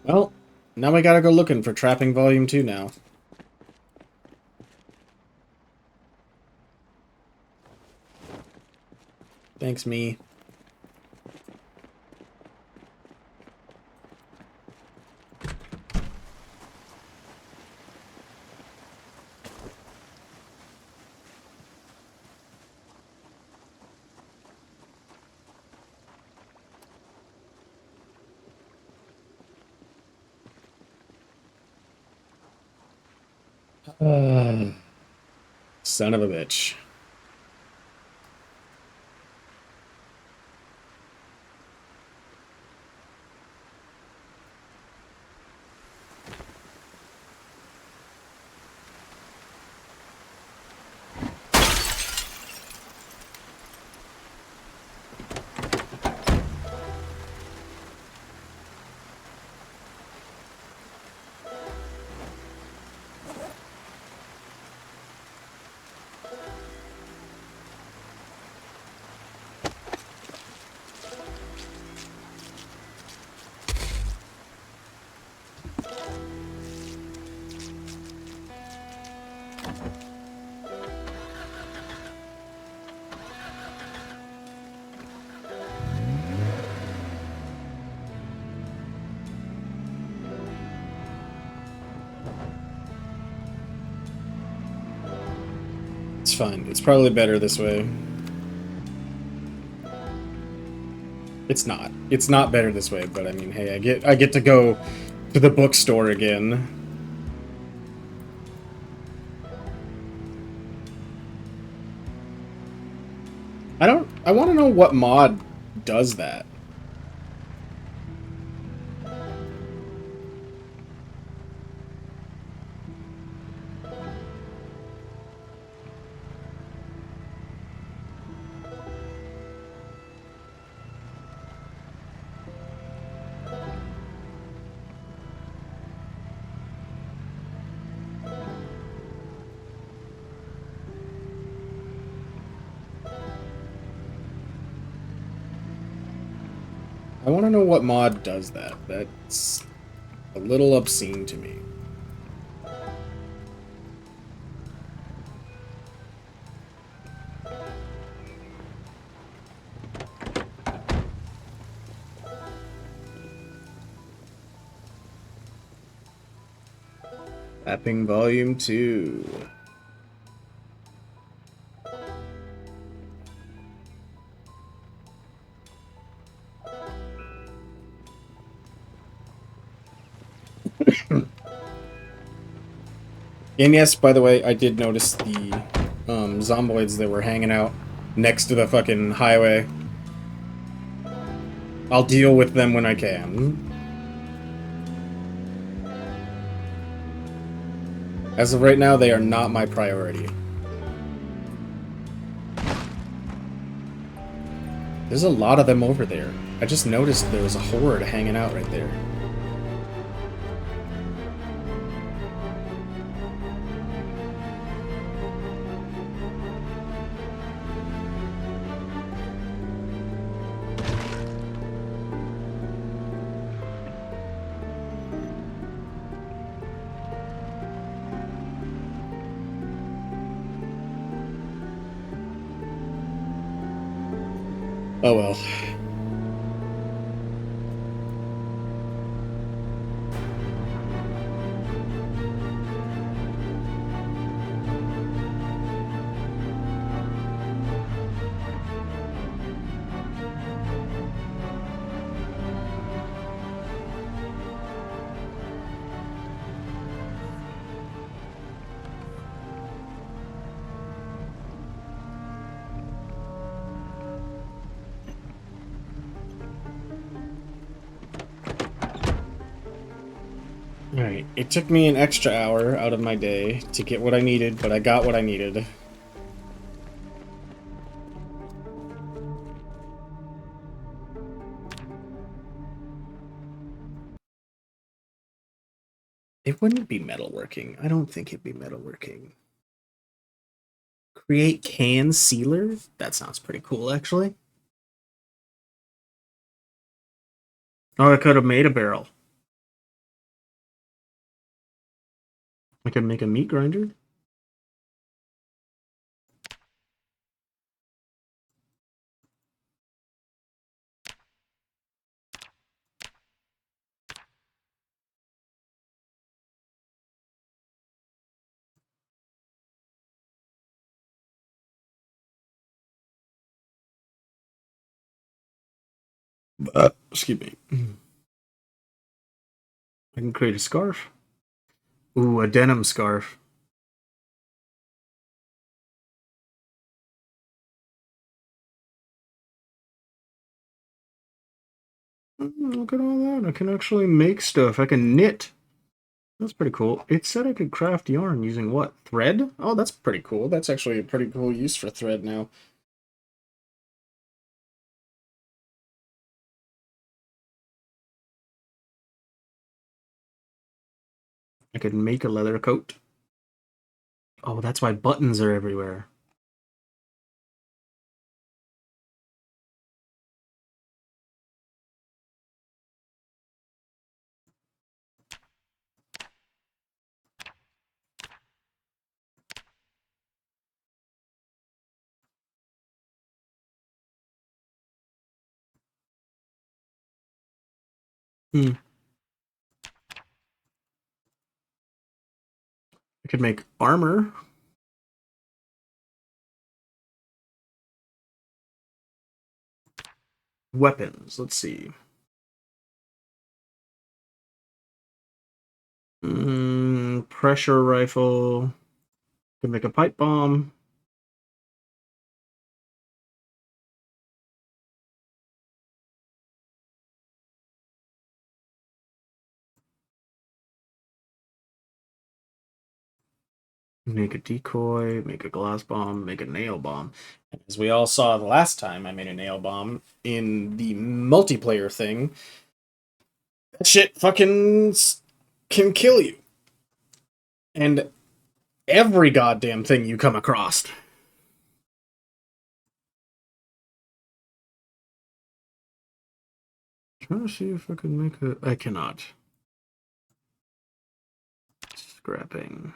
Well, now we gotta go looking for Trapping Volume 2 now. Thanks, me. Son of a bitch. It's fine. It's probably better this way. It's not. It's not better this way, but I mean, hey, I get to go to the bookstore again. I want to know what mod does that. I want to know what mod does that. That's a little obscene to me. Mapping Volume 2. And yes, by the way, I did notice the zomboids that were hanging out next to the fucking highway. I'll deal with them when I can. As of right now, they are not my priority. There's a lot of them over there. I just noticed there was a horde hanging out right there. Oh well. Alright, it took me an extra hour out of my day to get what I needed, but I got what I needed. It wouldn't be metalworking. I don't think it'd be metalworking. Create can sealer? That sounds pretty cool, actually. Oh, I could have made a barrel. I can make a meat grinder. Excuse me. I can create a scarf. Ooh, a denim scarf. Look at all that. I can actually make stuff. I can knit. That's pretty cool. It said I could craft yarn using what? Thread? Oh, that's pretty cool. That's actually a pretty cool use for thread now. I could make a leather coat. Oh, that's why buttons are everywhere. Hmm. I could make armor. Weapons. Let's see. Pressure rifle. Could make a pipe bomb. Make a decoy, make a glass bomb, make a nail bomb. As we all saw the last time I made a nail bomb in the multiplayer thing, that shit fucking can kill you. And every goddamn thing you come across. Trying to see if I can make a. I cannot. Scrapping.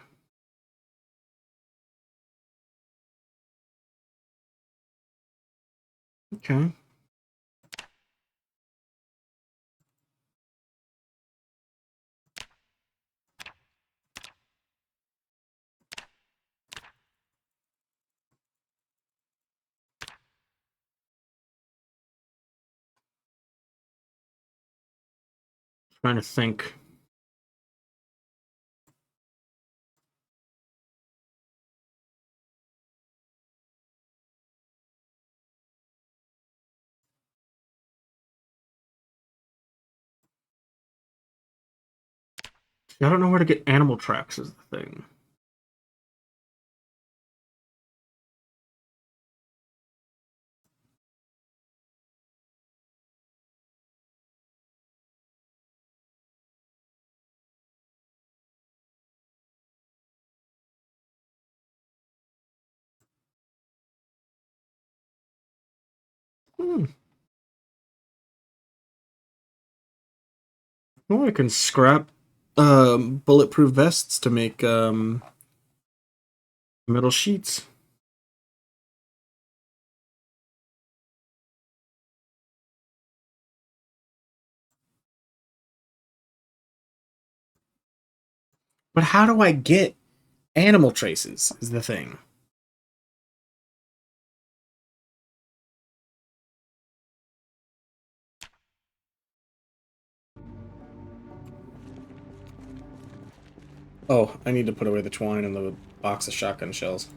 Okay. Trying to think. I don't know where to get animal tracks, is the thing. Hmm. Well, I can scrap bulletproof vests to make metal sheets. But how do I get animal traces? Is the thing. Oh, I need to put away the twine and the box of shotgun shells.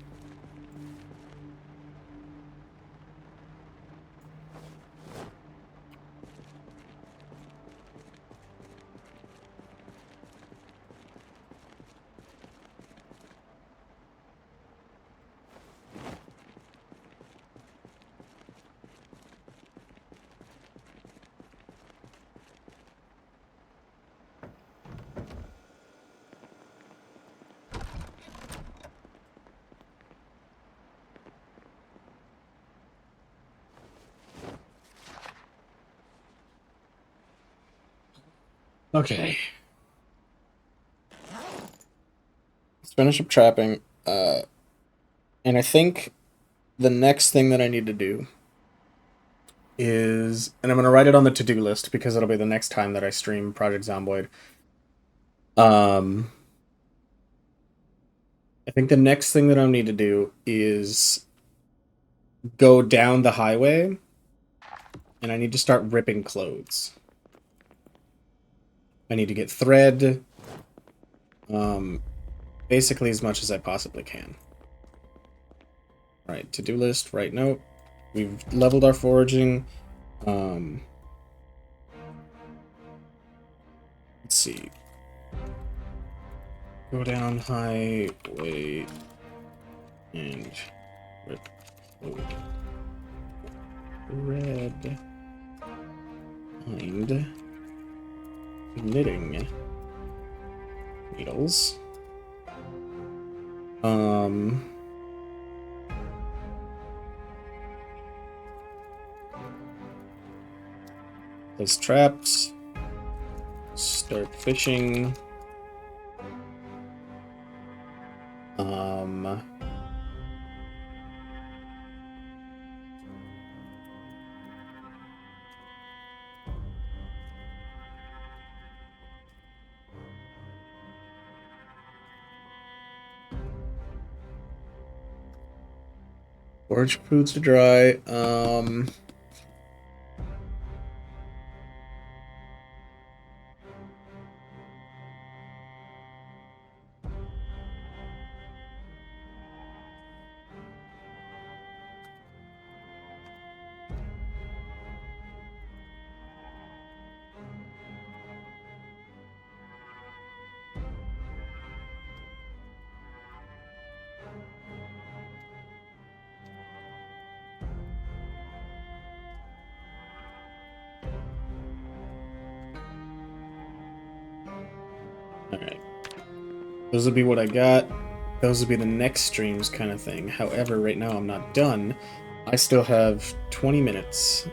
Okay. finish up trapping. And I think the next thing that I need to do is, and I'm gonna write it on the to-do list because it'll be the next time that I stream Project Zomboid. I think the next thing that I need to do is go down the highway, and I need to start ripping clothes. I need to get thread, basically as much as I possibly can. Right, to-do list, right note. We've leveled our foraging. Let's see. Go down highway and rip clothes. Red. Find knitting needles. Place traps. Start fishing. Forage foods to dry. Alright. Those will be what I got. Those will be the next streams kind of thing. However, right now I'm not done. I still have 20 minutes.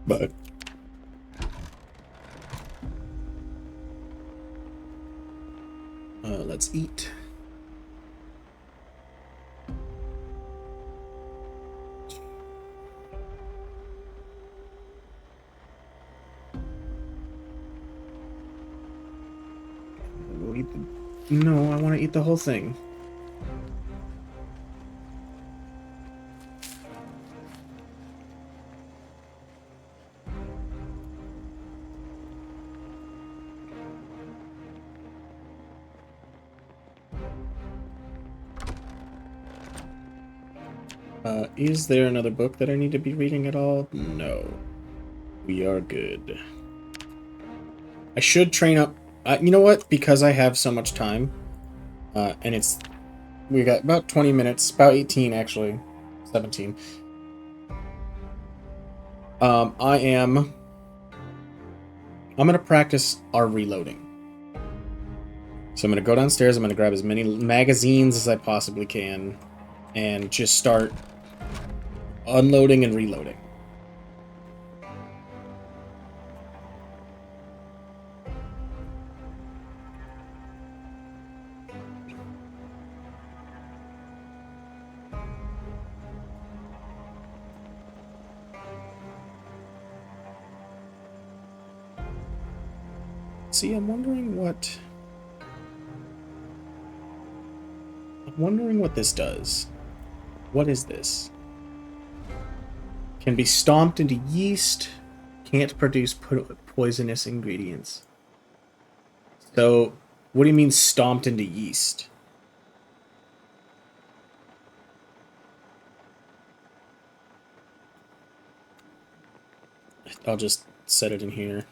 But let's eat. We'll eat the... No, I want to eat the whole thing. Is there another book that I need to be reading at all? No. We are good. I should train up... you know what? Because I have so much time, and it's... We got about 20 minutes, about 18 actually, 17. I'm gonna practice our reloading. So I'm gonna go downstairs, I'm gonna grab as many magazines as I possibly can, and just start unloading and reloading. See, I'm wondering what this does. What is this? Can be stomped into yeast. Can't produce poisonous ingredients. So, what do you mean stomped into yeast? I'll just set it in here.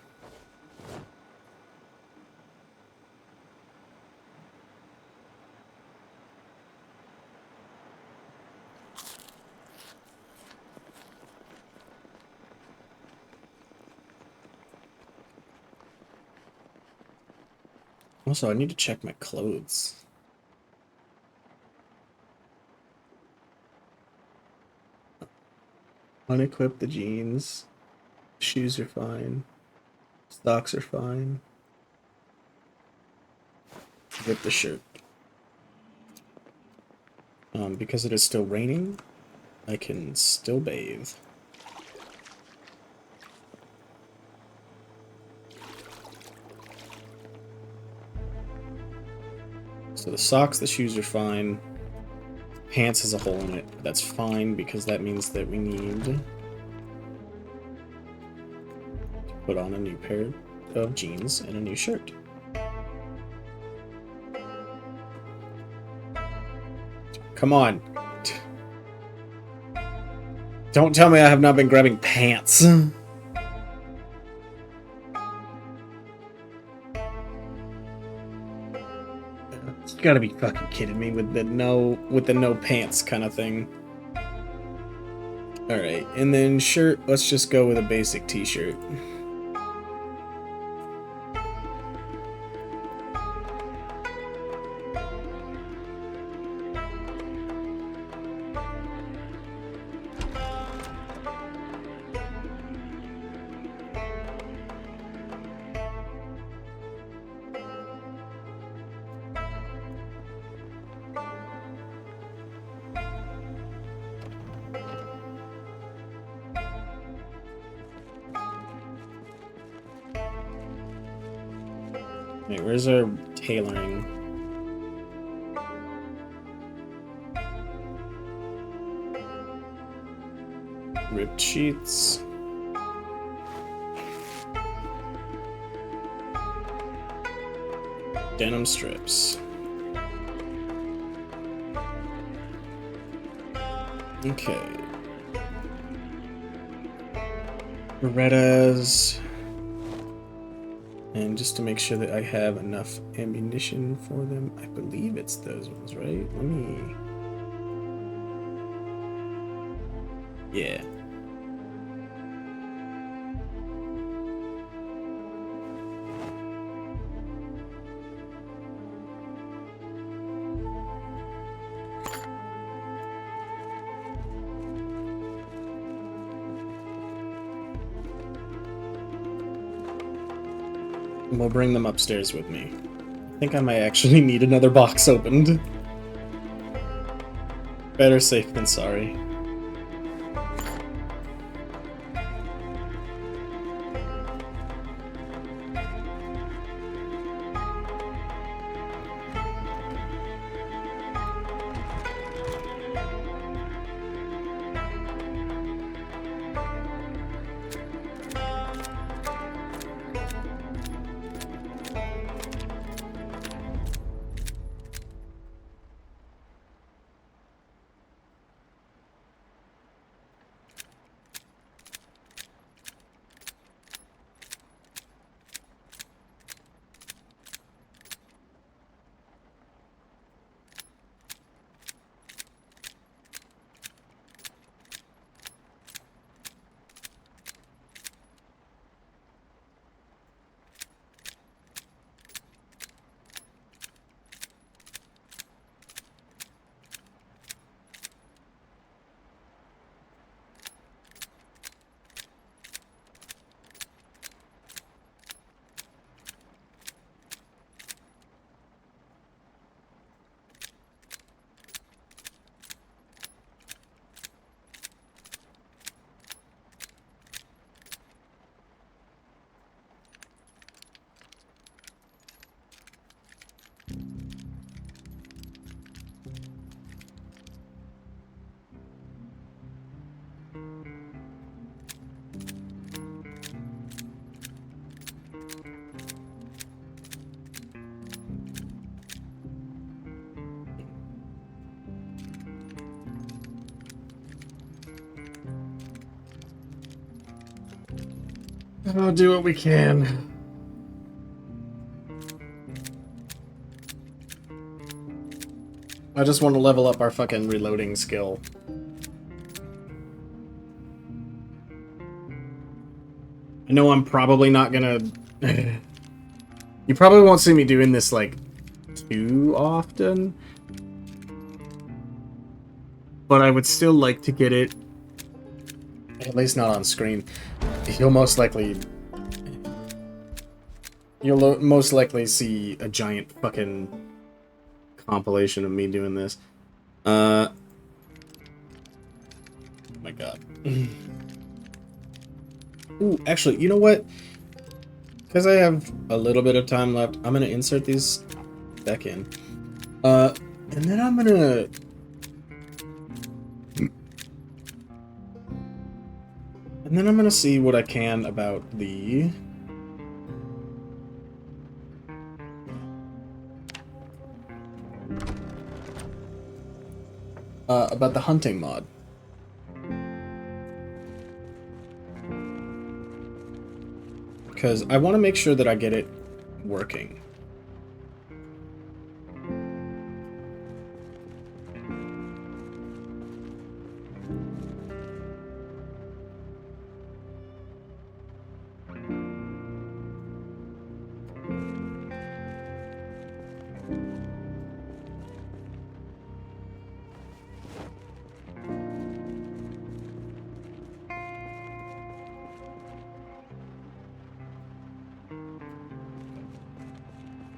Also, I need to check my clothes. Unequip the jeans. Shoes are fine. Socks are fine. Rip the shirt. Because it is still raining, I can still bathe. So the socks, the shoes are fine. Pants has a hole in it, but that's fine because that means that we need to put on a new pair of jeans and a new shirt. Come on. Don't tell me I have not been grabbing pants. You gotta be fucking kidding me with the no pants kind of thing. Alright, and then shirt, let's just go with a basic t-shirt. Wait, where's our tailoring? Ripped sheets. Denim strips. Okay. Berettas. And just to make sure that I have enough ammunition for them, I believe it's those ones, right? Let me... Yeah. We'll bring them upstairs with me. I think I might actually need another box opened. Better safe than sorry. We'll do what we can. I just want to level up our fucking reloading skill. I know I'm probably not gonna... You probably won't see me doing this, like, too often. But I would still like to get it At least not on screen. You'll most likely see a giant fucking compilation of me doing this. Oh my god. Ooh, actually, you know what? Because I have a little bit of time left, I'm gonna insert these back in. And then I'm gonna... And then I'm gonna see what I can about the... about the hunting mod. Because I want to make sure that I get it working.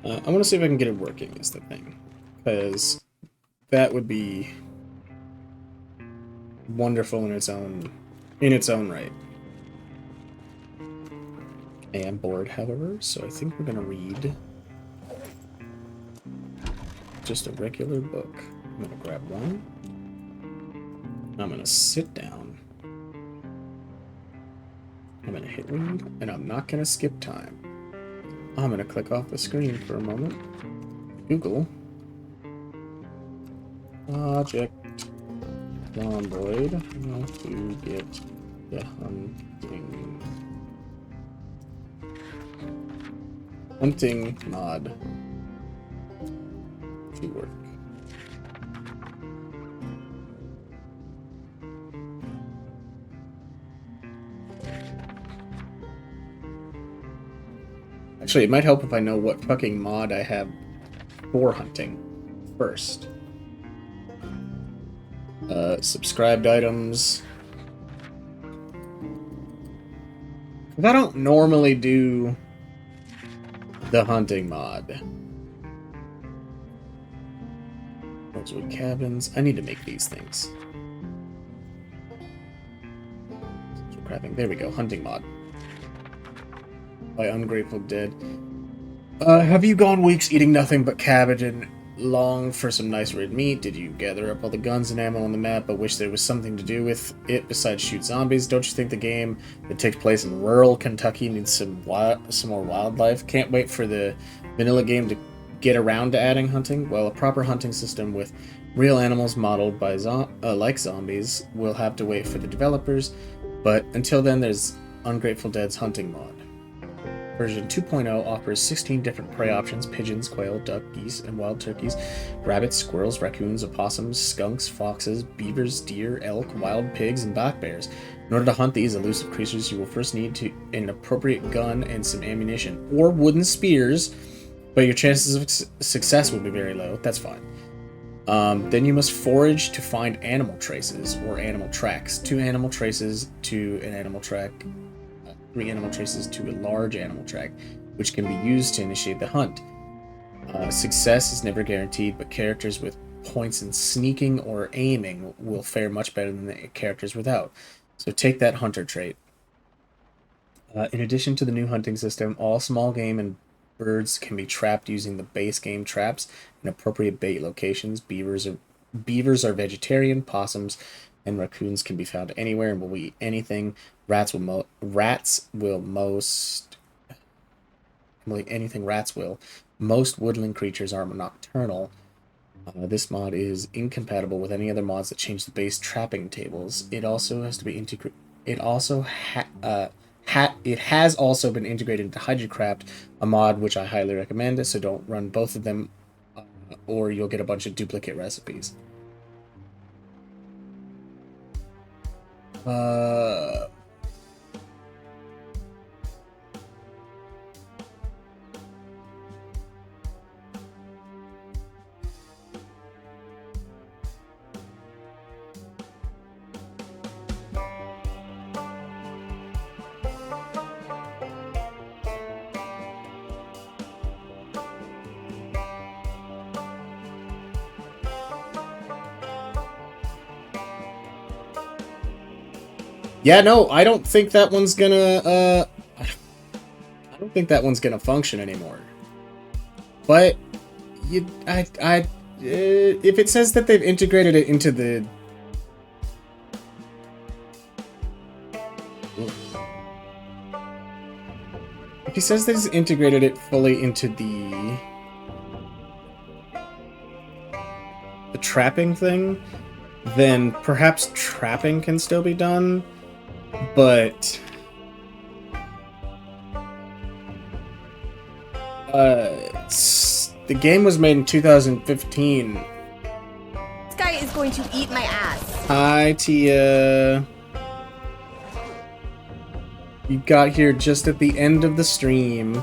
I want to see if I can get it working is the thing. Because that would be wonderful in its own right. I am bored, however, so I think we're gonna read just a regular book. I'm gonna grab one. I'm gonna sit down. I'm gonna hit read, and I'm not gonna skip time. I'm gonna click off the screen for a moment. Google Project Zomboid. How to get the hunting mod to work. Actually, it might help if I know what fucking mod I have for hunting first. Subscribed items. I don't normally do the hunting mod. Rosewood cabins. I need to make these things. Crabbing. There we go. Hunting mod. By Ungrateful Dead. Have you gone weeks eating nothing but cabbage and long for some nice red meat? Did you gather up all the guns and ammo on the map but wish there was something to do with it besides shoot zombies? Don't you think the game that takes place in rural Kentucky needs some more wildlife? Can't wait for the vanilla game to get around to adding hunting? Well, a proper hunting system with real animals modeled by like zombies will have to wait for the developers, but until then there's Ungrateful Dead's hunting mod. Version 2.0 offers 16 different prey options: pigeons, quail, duck, geese, and wild turkeys, rabbits, squirrels, raccoons, opossums, skunks, foxes, beavers, deer, elk, wild pigs, and black bears. In order to hunt these elusive creatures, you will first need an appropriate gun and some ammunition, or wooden spears, but your chances of success will be very low. That's fine. Then you must forage to find animal traces, or animal tracks. 2 animal traces to an animal track. 3 animal traces to a large animal track, which can be used to initiate the hunt. Success is never guaranteed, but characters with points in sneaking or aiming will fare much better than the characters without. So take that hunter trait. In addition to the new hunting system, all small game and birds can be trapped using the base game traps in appropriate bait locations. Beavers are vegetarian. Possums and raccoons can be found anywhere and will eat anything. Rats will most woodland creatures are nocturnal. This mod is incompatible with any other mods that change the base trapping tables. It also has to be integrated. It has also been integrated into Hydrocraft, a mod which I highly recommend. So don't run both of them, or you'll get a bunch of duplicate recipes. Yeah, no, I don't think that one's gonna, I don't think that one's gonna function anymore. But, if it says that they've integrated it into the... If he says that he's integrated it fully into the trapping thing, then perhaps trapping can still be done, but... the game was made in 2015. This guy is going to eat my ass. Hi, Tia. You got here just at the end of the stream.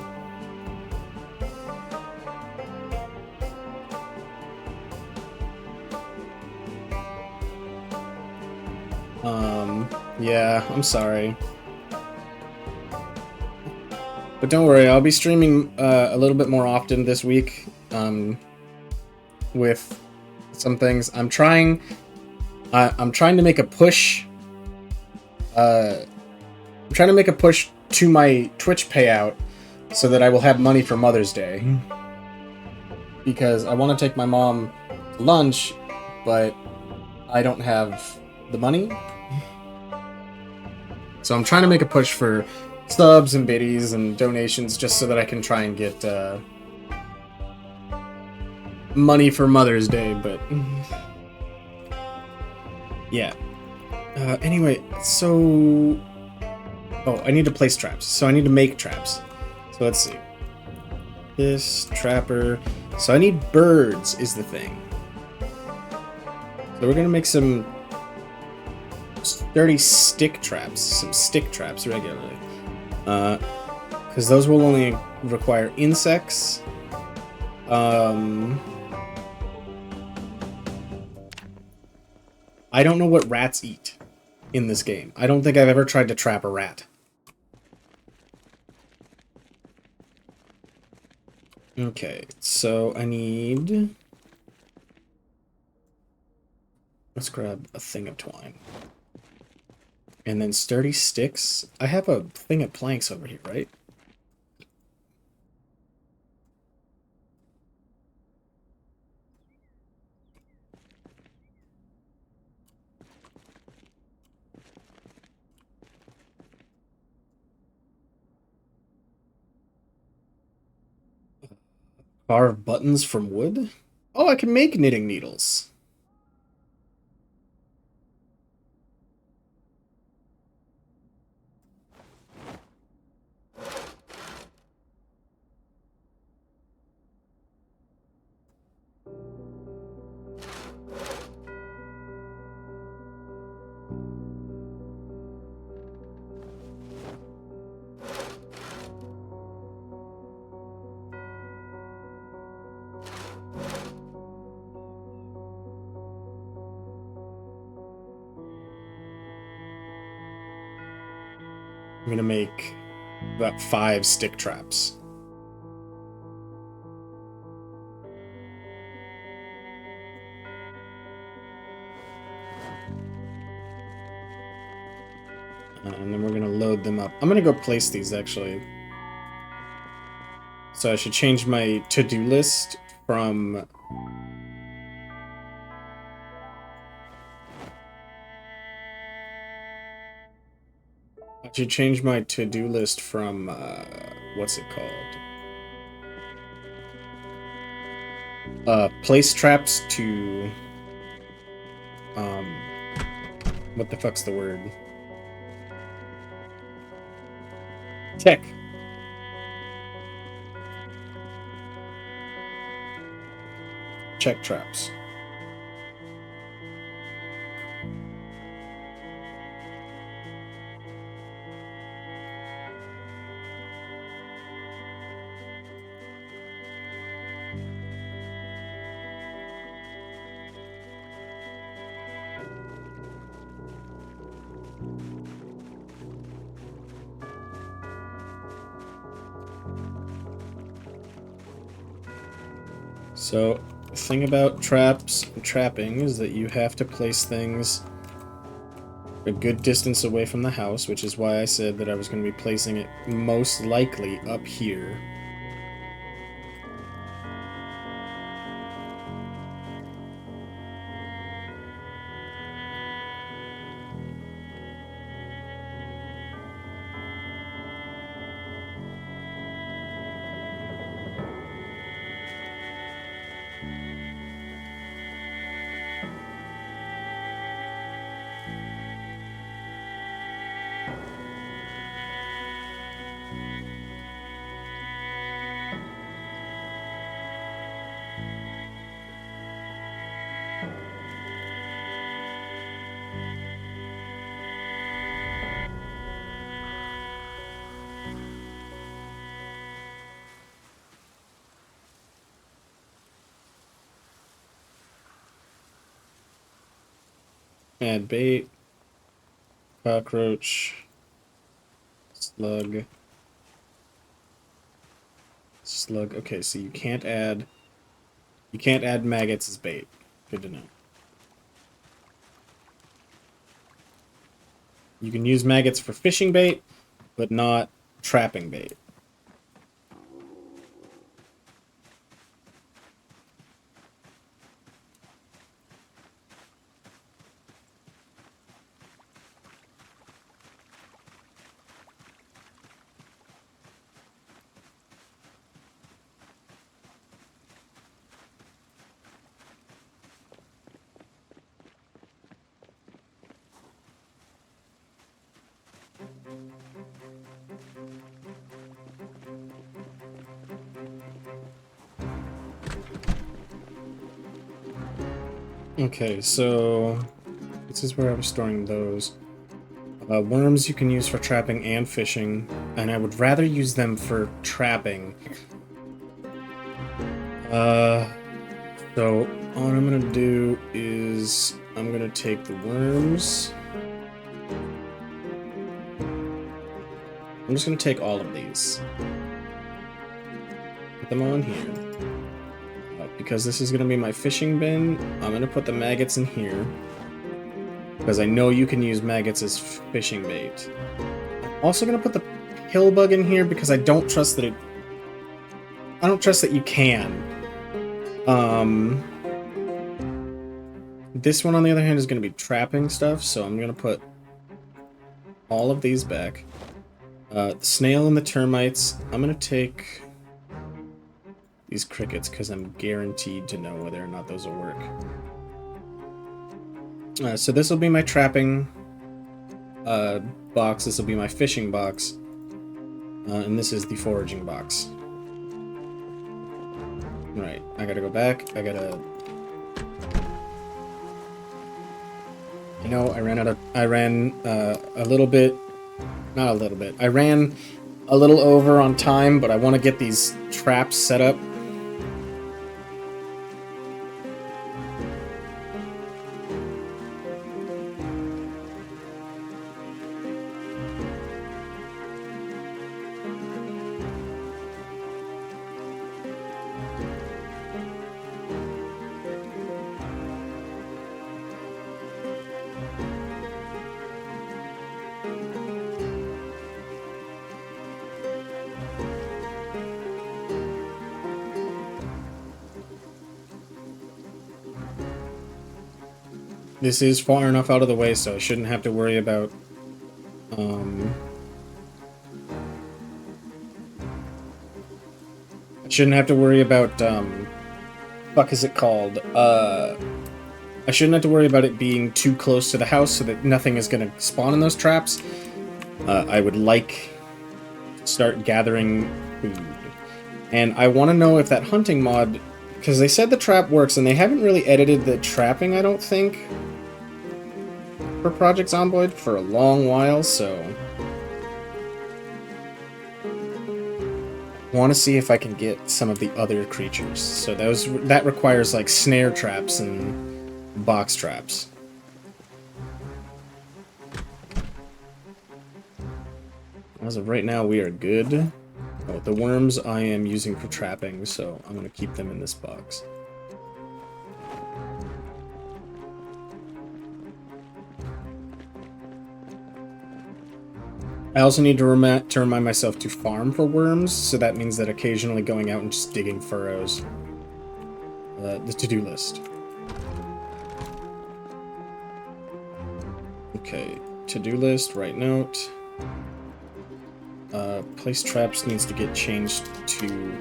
Yeah, I'm sorry. But don't worry, I'll be streaming a little bit more often this week with some things. I'm trying to make a push. I'm trying to make a push to my Twitch payout so that I will have money for Mother's Day. Because I want to take my mom to lunch, but I don't have the money. So I'm trying to make a push for subs and biddies and donations just so that I can try and get money for Mother's Day, but yeah. Anyway, so... Oh, I need to place traps. So I need to make traps. So let's see. This, trapper... So I need birds is the thing. So we're gonna make some sturdy stick traps. Some stick traps regularly. Because those will only require insects. I don't know what rats eat in this game. I don't think I've ever tried to trap a rat. Okay, so I need... Let's grab a thing of twine. And then sturdy sticks. I have a thing of planks over here, right? Carve buttons from wood? Oh, I can make knitting needles. I'm gonna make about 5 stick traps. And then we're gonna load them up. I'm gonna go place these actually. So I should change my to-do list from... I should change my to-do list from, what's it called? Place traps to, what the fuck's the word? Check. Check traps. So, the thing about traps and trapping is that you have to place things a good distance away from the house, which is why I said that I was going to be placing it most likely up here. Add bait, cockroach, slug, slug. Okay, so you can't add maggots as bait. Good to know. You can use maggots for fishing bait, but not trapping bait. Okay, so this is where I was storing those. Worms you can use for trapping and fishing, and I would rather use them for trapping. So all I'm gonna do is I'm gonna take the worms. I'm just gonna take all of these. Put them all in here. Because this is gonna be my fishing bin, I'm gonna put the maggots in here. Because I know you can use maggots as fishing bait. I'm also gonna put the pill bug in here because I don't trust that you can. This one on the other hand is gonna be trapping stuff, so I'm gonna put all of these back. The snail and the termites, I'm gonna take these crickets because I'm guaranteed to know whether or not those will work. So this will be my trapping box, this will be my fishing box, and this is the foraging box. Right, I gotta go back, I know I ran a little bit, not a little bit, I ran a little over on time, but I want to get these traps set up. This is far enough out of the way, so I shouldn't have to worry about, fuck is it called? I shouldn't have to worry about it being too close to the house so that nothing is going to spawn in those traps. I would like to start gathering food. And I want to know if that hunting mod, because they said the trap works, and they haven't really edited the trapping, I don't think, for Project Zomboid for a long while, so I want to see if I can get some of the other creatures. So that requires like snare traps and box traps. As of right now, we are good. Oh, the worms I am using for trapping, so I'm going to keep them in this box. I also need to remind myself to farm for worms, so that means that occasionally going out and just digging furrows. The to-do list. Okay, to-do list, write note. Place traps needs to get changed to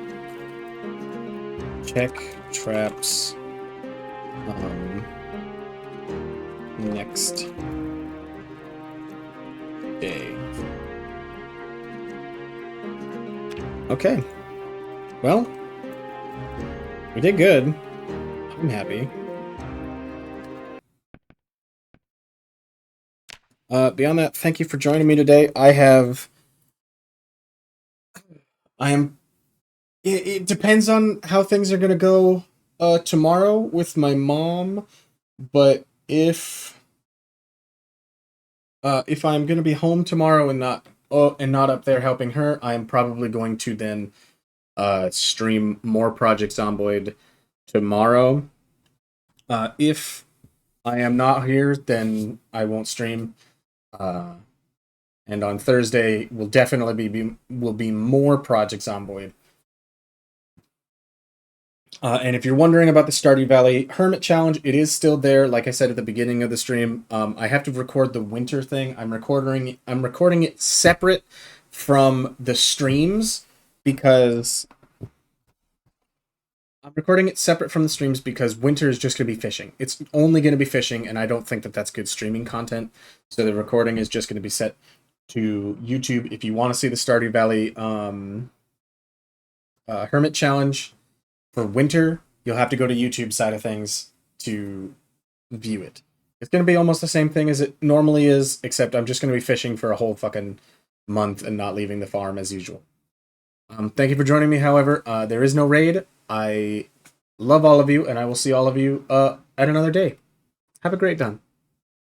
check traps next day. Okay. Well, we did good. I'm happy. Beyond that, thank you for joining me today. I am. It depends on how things are gonna go tomorrow with my mom, but if I'm gonna be home tomorrow and not up there helping her, I'm probably going to then stream more Project Zomboid tomorrow. If I am not here, then I won't stream. And on Thursday will definitely be more Project Zomboid. And if you're wondering about the Stardew Valley Hermit Challenge, it is still there. Like I said at the beginning of the stream, I have to record the winter thing. I'm recording it separate from the streams because winter is just going to be fishing. It's only going to be fishing, and I don't think that that's good streaming content. So the recording is just going to be set to YouTube. If you want to see the Stardew Valley Hermit Challenge for winter, you'll have to go to YouTube side of things to view it. It's going to be almost the same thing as it normally is, except I'm just going to be fishing for a whole fucking month and not leaving the farm as usual. Thank you for joining me, however. There is no raid. I love all of you, and I will see all of you at another day. Have a great time.